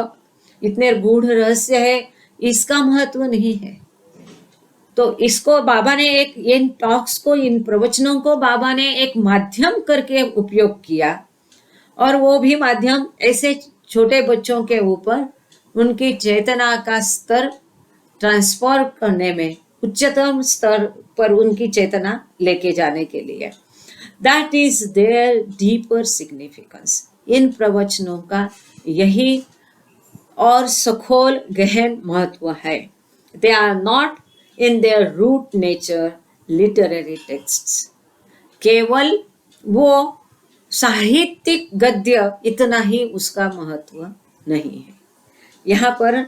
इतने गूढ़ रहस्य है, इसका महत्व नहीं है। तो इसको बाबा ने एक, इन टॉक्स को, इन प्रवचनों को बाबा ने एक माध्यम करके उपयोग किया। और वो भी माध्यम ऐसे छोटे बच्चों के ऊपर उनकी चेतना का स्तर ट्रांसफॉर्म करने में, उच्चतम स्तर पर उनकी चेतना लेके जाने के लिए। That is their deeper significance. इन प्रवचनों का यही और सखोल गहन महत्व है। They are not in their root nature literary texts. केवल वो साहित्यिक गद्य, इतना ही उसका महत्व नहीं है। यहाँ पर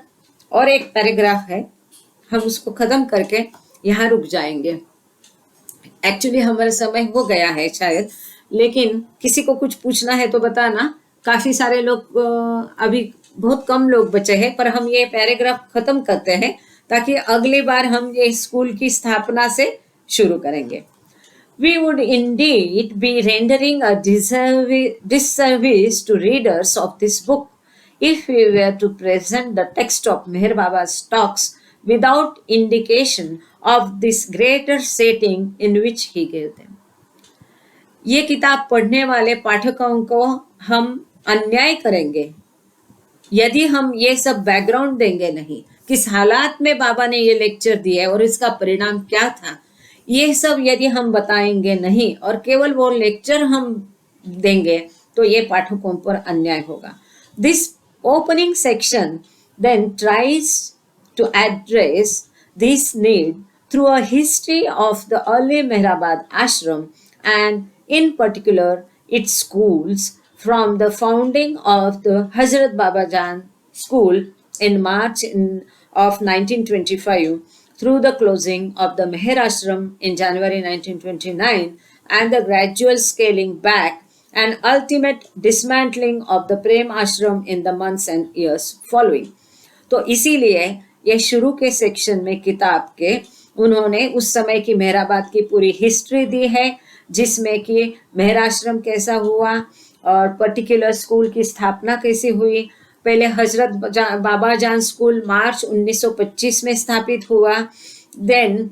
और एक पैराग्राफ है, हम उसको खत्म करके यहाँ रुक जाएंगे। एक्चुअली हमारा समय हो गया है शायद, लेकिन किसी को कुछ पूछना है तो बताना। काफी सारे लोग अभी बहुत कम लोग बचे हैं, पर हम ये पैराग्राफ खत्म करते हैं ताकि अगली बार हम ये स्कूल की स्थापना से शुरू करेंगे। We would indeed be rendering a disservice to readers of this book if we were to present the text of Meher Baba's talks without indication of this greater setting in which he gave them. ये किताब पढ़ने वाले पाठकों को हम अन्याय करेंगे यदि हम ये सब बैकग्राउंड देंगे नहीं, किस हालात में बाबा ने ये लेक्चर दिए और इसका परिणाम क्या था, ये सब यदि हम बताएंगे नहीं और केवल वो लेक्चर हम देंगे तो ये पाठकों पर अन्याय होगा। This opening section then tries to address this need through a history of the early Meherabad Ashram and in particular its schools from the founding of the Hazrat Baba Jan School in March of 1925 through the closing of the Meher Ashram in January 1929 and the gradual scaling back and ultimate dismantling of the Prem Ashram in the months and years following. तो इसीलिए ये शुरू के section में किताब के उन्होंने उस समय की मेहराबाद की पूरी हिस्ट्री दी है, जिसमें कि मेहराश्रम कैसा हुआ और पर्टिकुलर स्कूल की स्थापना कैसे हुई। पहले हजरत बाबा जान स्कूल मार्च 1925 में स्थापित हुआ, देन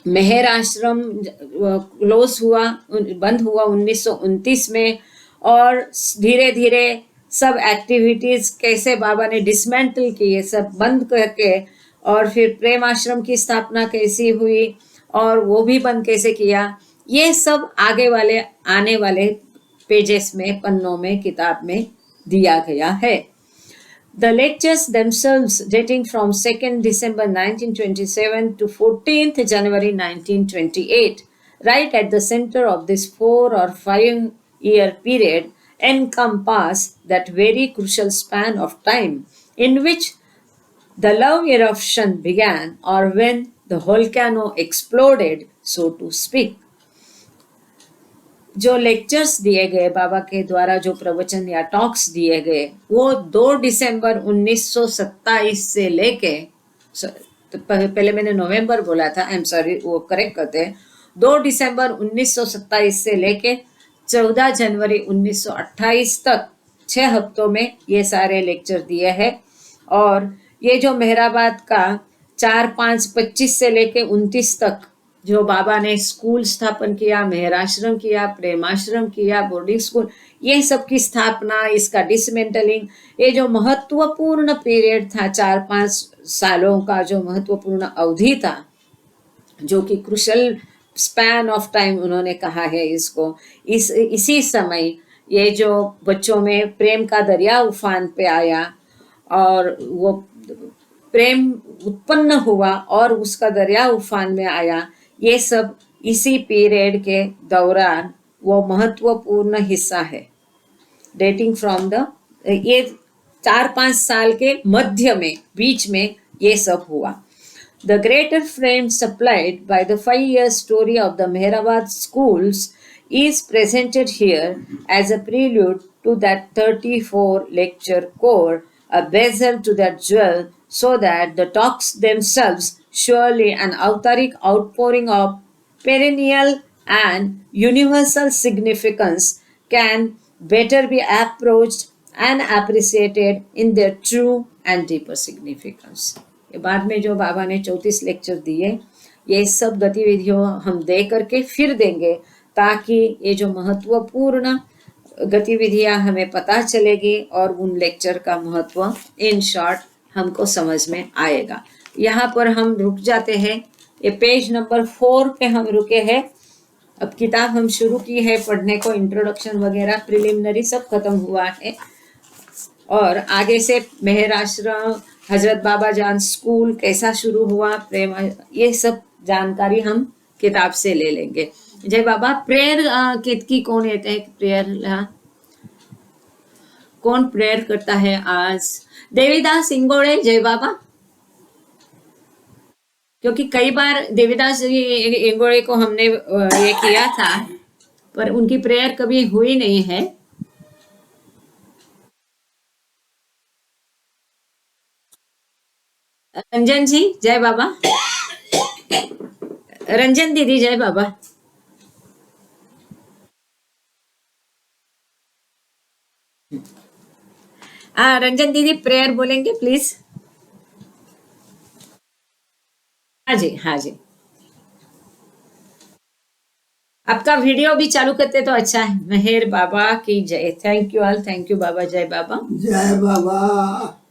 मेहर आश्रम क्लोज हुआ, बंद हुआ 1929 में, और धीरे धीरे सब एक्टिविटीज कैसे बाबा ने डिसमेंटल किए, सब बंद करके, और फिर प्रेम आश्रम की स्थापना कैसी हुई और वो भी बंद कैसे किया, ये सब आगे वाले आने वाले पेजेस में, पन्नों में, किताब में दिया गया है। The lectures themselves, dating from 2nd December 1927 to 14th January 1928, right at the center of this 4 or 5 year period, encompass that very crucial span of time in which the love eruption began, or when the volcano exploded, so to speak. जो lectures दिए गए बाबा के द्वारा, जो प्रवचन या talks दिए गए, वो 2 दिसंबर 1927 से लेके, तो पहले मैंने नवंबर बोला था, आई एम सॉरी, वो करेक्ट करते हैं, 2 दिसंबर 1927 से लेके 14 जनवरी 1928 तक 6 हफ्तों में ये सारे लेक्चर दिए हैं। और ये जो मेहराबाद का 4-5-25 से लेके 29 तक जो बाबा ने स्कूल स्थापन किया, मेहराश्रम किया, प्रेमाश्रम किया, बोर्डिंग स्कूल, ये सब की स्थापना, इसका डिसमेंटलिंग, ये जो महत्वपूर्ण पीरियड था, 4-5 सालों का जो महत्वपूर्ण अवधि था, जो कि क्रुशल स्पैन ऑफ टाइम उन्होंने कहा है इसको, इसी समय ये जो बच्चों में प्रेम का दरिया उफान पे आया और वो प्रेम उत्पन्न हुआ और उसका दरिया उफान में आया, ये सब इसी पीरियड के दौरान वो महत्वपूर्ण हिस्सा है। डेटिंग फ्रॉम द, ये 4-5 साल के मध्य में, बीच में ये सब हुआ। The greater frame supplied by the 5-year story of the Meherabad schools is presented here as a prelude to that 34 lecture core, a bezel to that jewel, so that the talks themselves, surely an autaric outpouring of perennial and universal significance, can better be approached and appreciated in their true and deeper significance. ये बाद में जो बाबा ने 34 lecture दिए, ये सब गतिविधियों हम दे करके फिर देंगे, ताकि ये जो महत्वपूर्ण गतिविधियां हमें पता चलेगी और उन लेक्चर का महत्व इन शॉर्ट हमको समझ में आएगा। यहाँ पर हम रुक जाते हैं, ये पेज नंबर 4 पे हम रुके हैं। अब किताब हम शुरू की है पढ़ने को, इंट्रोडक्शन वगैरह प्रिलिमिनरी सब खत्म हुआ है, और आगे से मेहर आश्रम, हजरत बाबा जान स्कूल कैसा शुरू हुआ, प्रेम, ये सब जानकारी हम किताब से ले लेंगे। जय बाबा। प्रेयर की कौन कहते हैं? प्रेयर कौन प्रेयर करता है आज? देवीदास इंगोड़े। जय बाबा। क्योंकि कई बार देवीदास जी इंगोड़े को हमने ये किया था, पर उनकी प्रेयर कभी हुई नहीं है। रंजन जी जय बाबा। रंजन दीदी जय बाबा। रंजन दीदी प्रेयर बोलेंगे प्लीज। हाँ जी हाँ जी। आपका वीडियो भी चालू करते तो अच्छा है। मेहर बाबा की जय। Thank you all. Thank you Baba. जय बाबा। जय बाबा।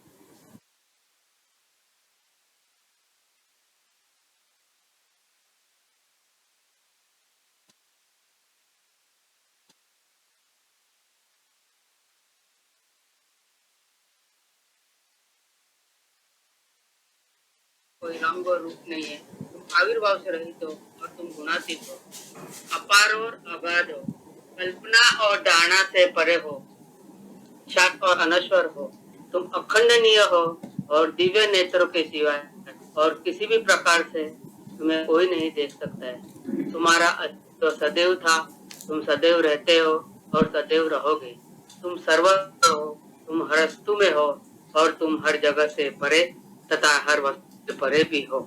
कोई रंग और रूप नहीं है, तुम आविर्भाव से रहित हो और तुम गुणातीत हो, अपार और अगाध हो, कल्पना और धारणा से परे हो, शाक और अनश्वर हो, तुम अखंडनीय हो और दिव्य नेत्रों के सिवाय और किसी भी प्रकार से तुम्हें कोई नहीं देख सकता है। तुम्हारा अस्तित्व सदैव था, तुम सदैव रहते हो और सदैव रहोगे। तुम सर्वत्र हो, तुम हर वस्तु में हो और तुम हर जगह से परे तथा हर वस्तु से परे भी हो।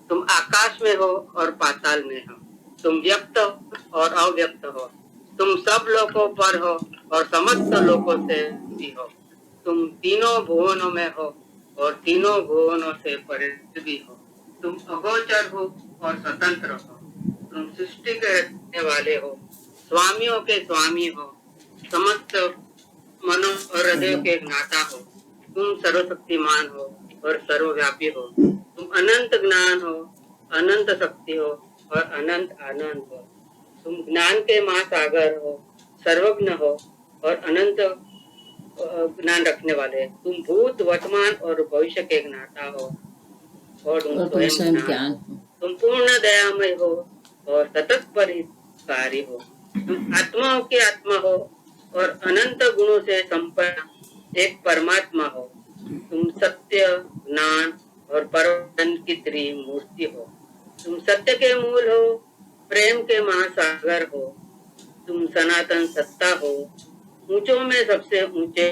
तुम आकाश में हो और पाताल में हो, तुम व्यक्त और अव्यक्त हो, तुम सब लोगों पर हो और समस्त लोगों से भी हो। तुम तीनों भुवनों में हो और तीनों भुवनों से परे भी हो। तुम अगोचर हो और स्वतंत्र हो, तुम सृष्टि के रचने वाले हो, स्वामियों के स्वामी हो, समस्त मनो और हृदय के ज्ञाता हो। तुम सर्वशक्तिमान हो और सर्वव्यापी हो, तुम अनंत ज्ञान हो, अनंत शक्ति हो और अनंत आनंद हो। तुम ज्ञान के महासागर हो, सर्वज्ञ हो और अनंत ज्ञान रखने वाले। तुम भूत वर्तमान और भविष्य के ज्ञाता हो और तुम स्वयं ज्ञान हो। तुम पूर्ण दयामय हो और सतत परिकारी हो। तुम आत्माओं की आत्मा हो और अनंत गुणों से संपन्न एक परमात्मा हो। तुम सत्य, ज्ञान और परम की त्रिमूर्ति हो। तुम सत्य के मूल हो, प्रेम के महासागर हो, तुम सनातन सत्ता हो, ऊंचों में सबसे ऊंचे।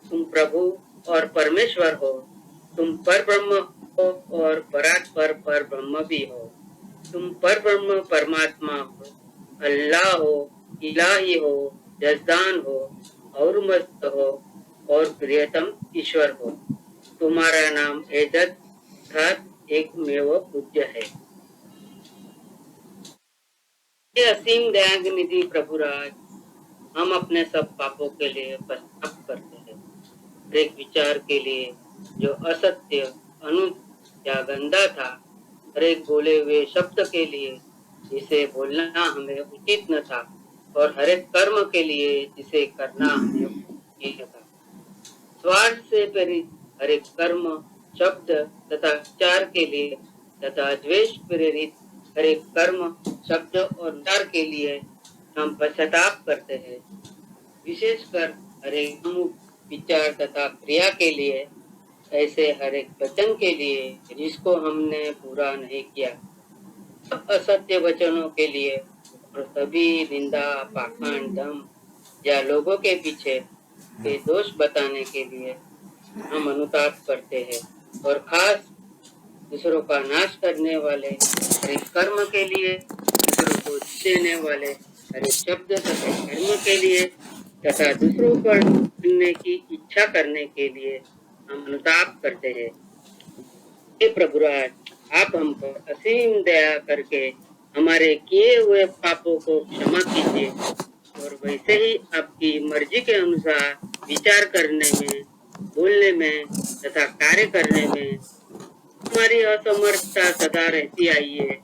तुम प्रभु और परमेश्वर हो, तुम पर ब्रह्म हो और परात पर ब्रह्म भी हो। तुम पर ब्रह्म परमात्मा हो, अल्लाह हो, इलाही हो, जजदान हो और मस्त हो और प्रियतम ईश्वर हो। तुम्हारा नाम एजत अर्थात एक मेव पूज्य है। हे असीम दयाग निधि प्रभुराज, हम अपने सब पापों के लिए पश्चाताप करते हैं। हर एक विचार के लिए जो असत्य, अनुचित या गंदा था, हर एक बोले हुए शब्द के लिए जिसे बोलना हमें उचित न था, और हर एक कर्म के लिए जिसे करना हमें उचित था। स्वार्थ से प्रेरित हर एक कर्म, शब्द तथा विचार के लिए तथा द्वेष प्रेरित हर एक कर्म, शब्द और विचार के लिए हम पश्चाताप करते हैं। विशेषकर हर एक विचार तथा क्रिया के लिए, ऐसे हर एक वचन के लिए जिसको हमने पूरा नहीं किया, असत्य वचनों के लिए और सभी निंदा, पाखंड, दम या लोगों के पीछे के दोष बताने के लिए हम अनुताप करते हैं। और खास दूसरों का नाश करने वाले हर एक कर्म के लिए, दूसरों को देने वाले हर एक शब्द तथा कर्म के लिए तथा दूसरों पर सुनने की इच्छा करने के लिए हम अनुताप करते हैं। हे प्रभुराज, आप हम पर असीम दया करके हमारे किए हुए पापों को क्षमा कीजिए और वैसे ही आपकी मर्जी के अनुसार विचार करने में, बोलने में तथा कार्य करने में हमारी असमर्थता सदा रहती आई है,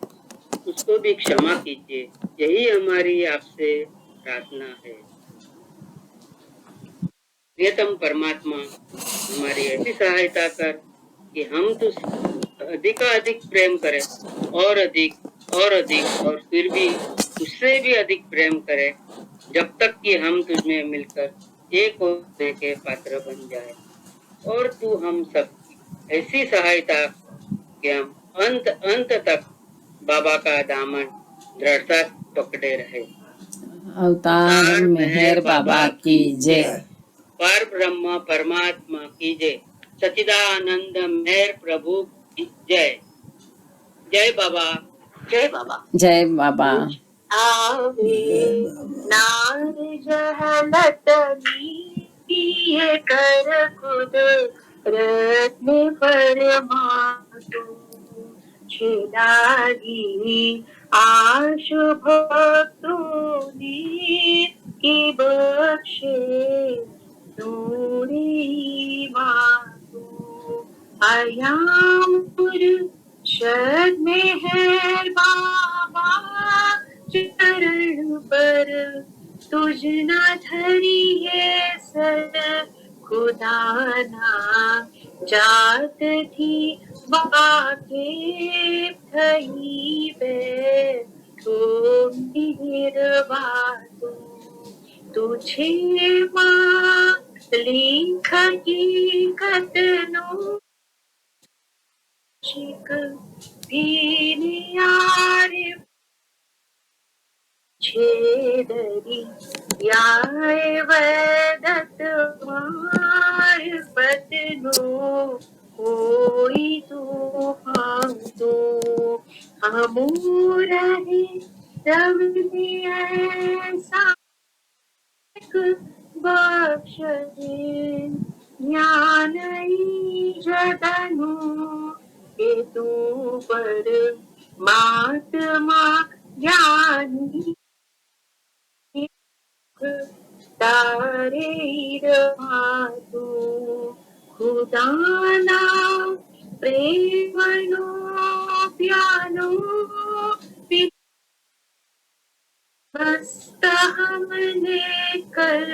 उसको भी क्षमा कीजिए। यही हमारी आपसे प्रार्थना है। प्रियतम परमात्मा, हमारी ऐसी सहायता कर कि हम तो अधिक प्रेम करें, और अधिक और फिर भी उससे भी अधिक प्रेम करें, जब तक कि हम तुझमें मिलकर एक होने के पात्र बन जाए। और तू हम सब ऐसी सहायता कि हम अंत अंत तक बाबा का दामन दृढ़ता पकड़े रहे। अवतार मेहर बाबा की जय। पर ब्रह्म परमात्मा की जय। सचिदानंद मेहर प्रभु की जय। जय बाबा। जय बाबा। जय बाबा। आवे नार जहलतनी ये कर खुद रत्न परमातु छिदागी आश भक्तों की बख्शे नूरी मातु अयामुर शरण में है बाबा चरण पर तुझ ना धरी है सर खुदा ना जात थी बाके थई बे तो निर्वातु तुझे माँ लिख की कतनो शिक यार छेदरी याय वदत मार पतनो कोई तो भांतो हमोरहे रवि ऐसा बख्श दे ज्ञान जतनु के तू पर महात्मा ज्ञानी तारे मातु खुदाना प्रेमनो प्यानो मस्त हमने कर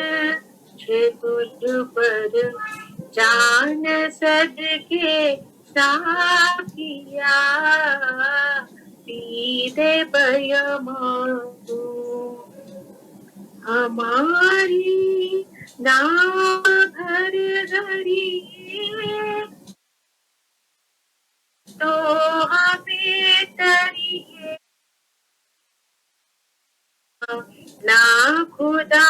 तुझ पर जान सदके साकिया पीते बयमातु हमारी नाम भर धरी तो हमें तरिए ना खुदा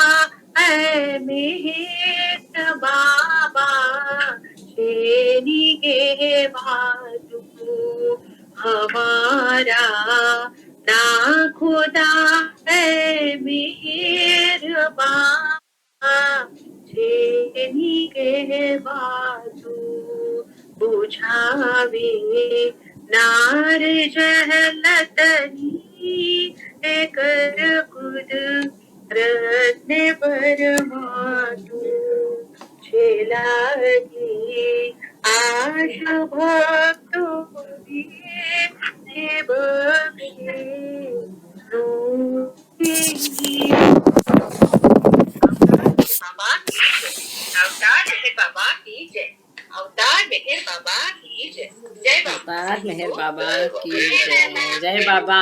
है मेहर बाबा शेरी के बाजू हमारा ना खुदा है मेहर बाबा शेरी के बाजू बुझावे नार जहलतनी कर खुद रत्न परमातु छेलागी आश भक्तों ने बख्शे अवतार मेहर बाबा की जय। अवतार मेहर बाबा की जय। जय बाबा। अवतार मेहर बाबा की जय। जय बाबा।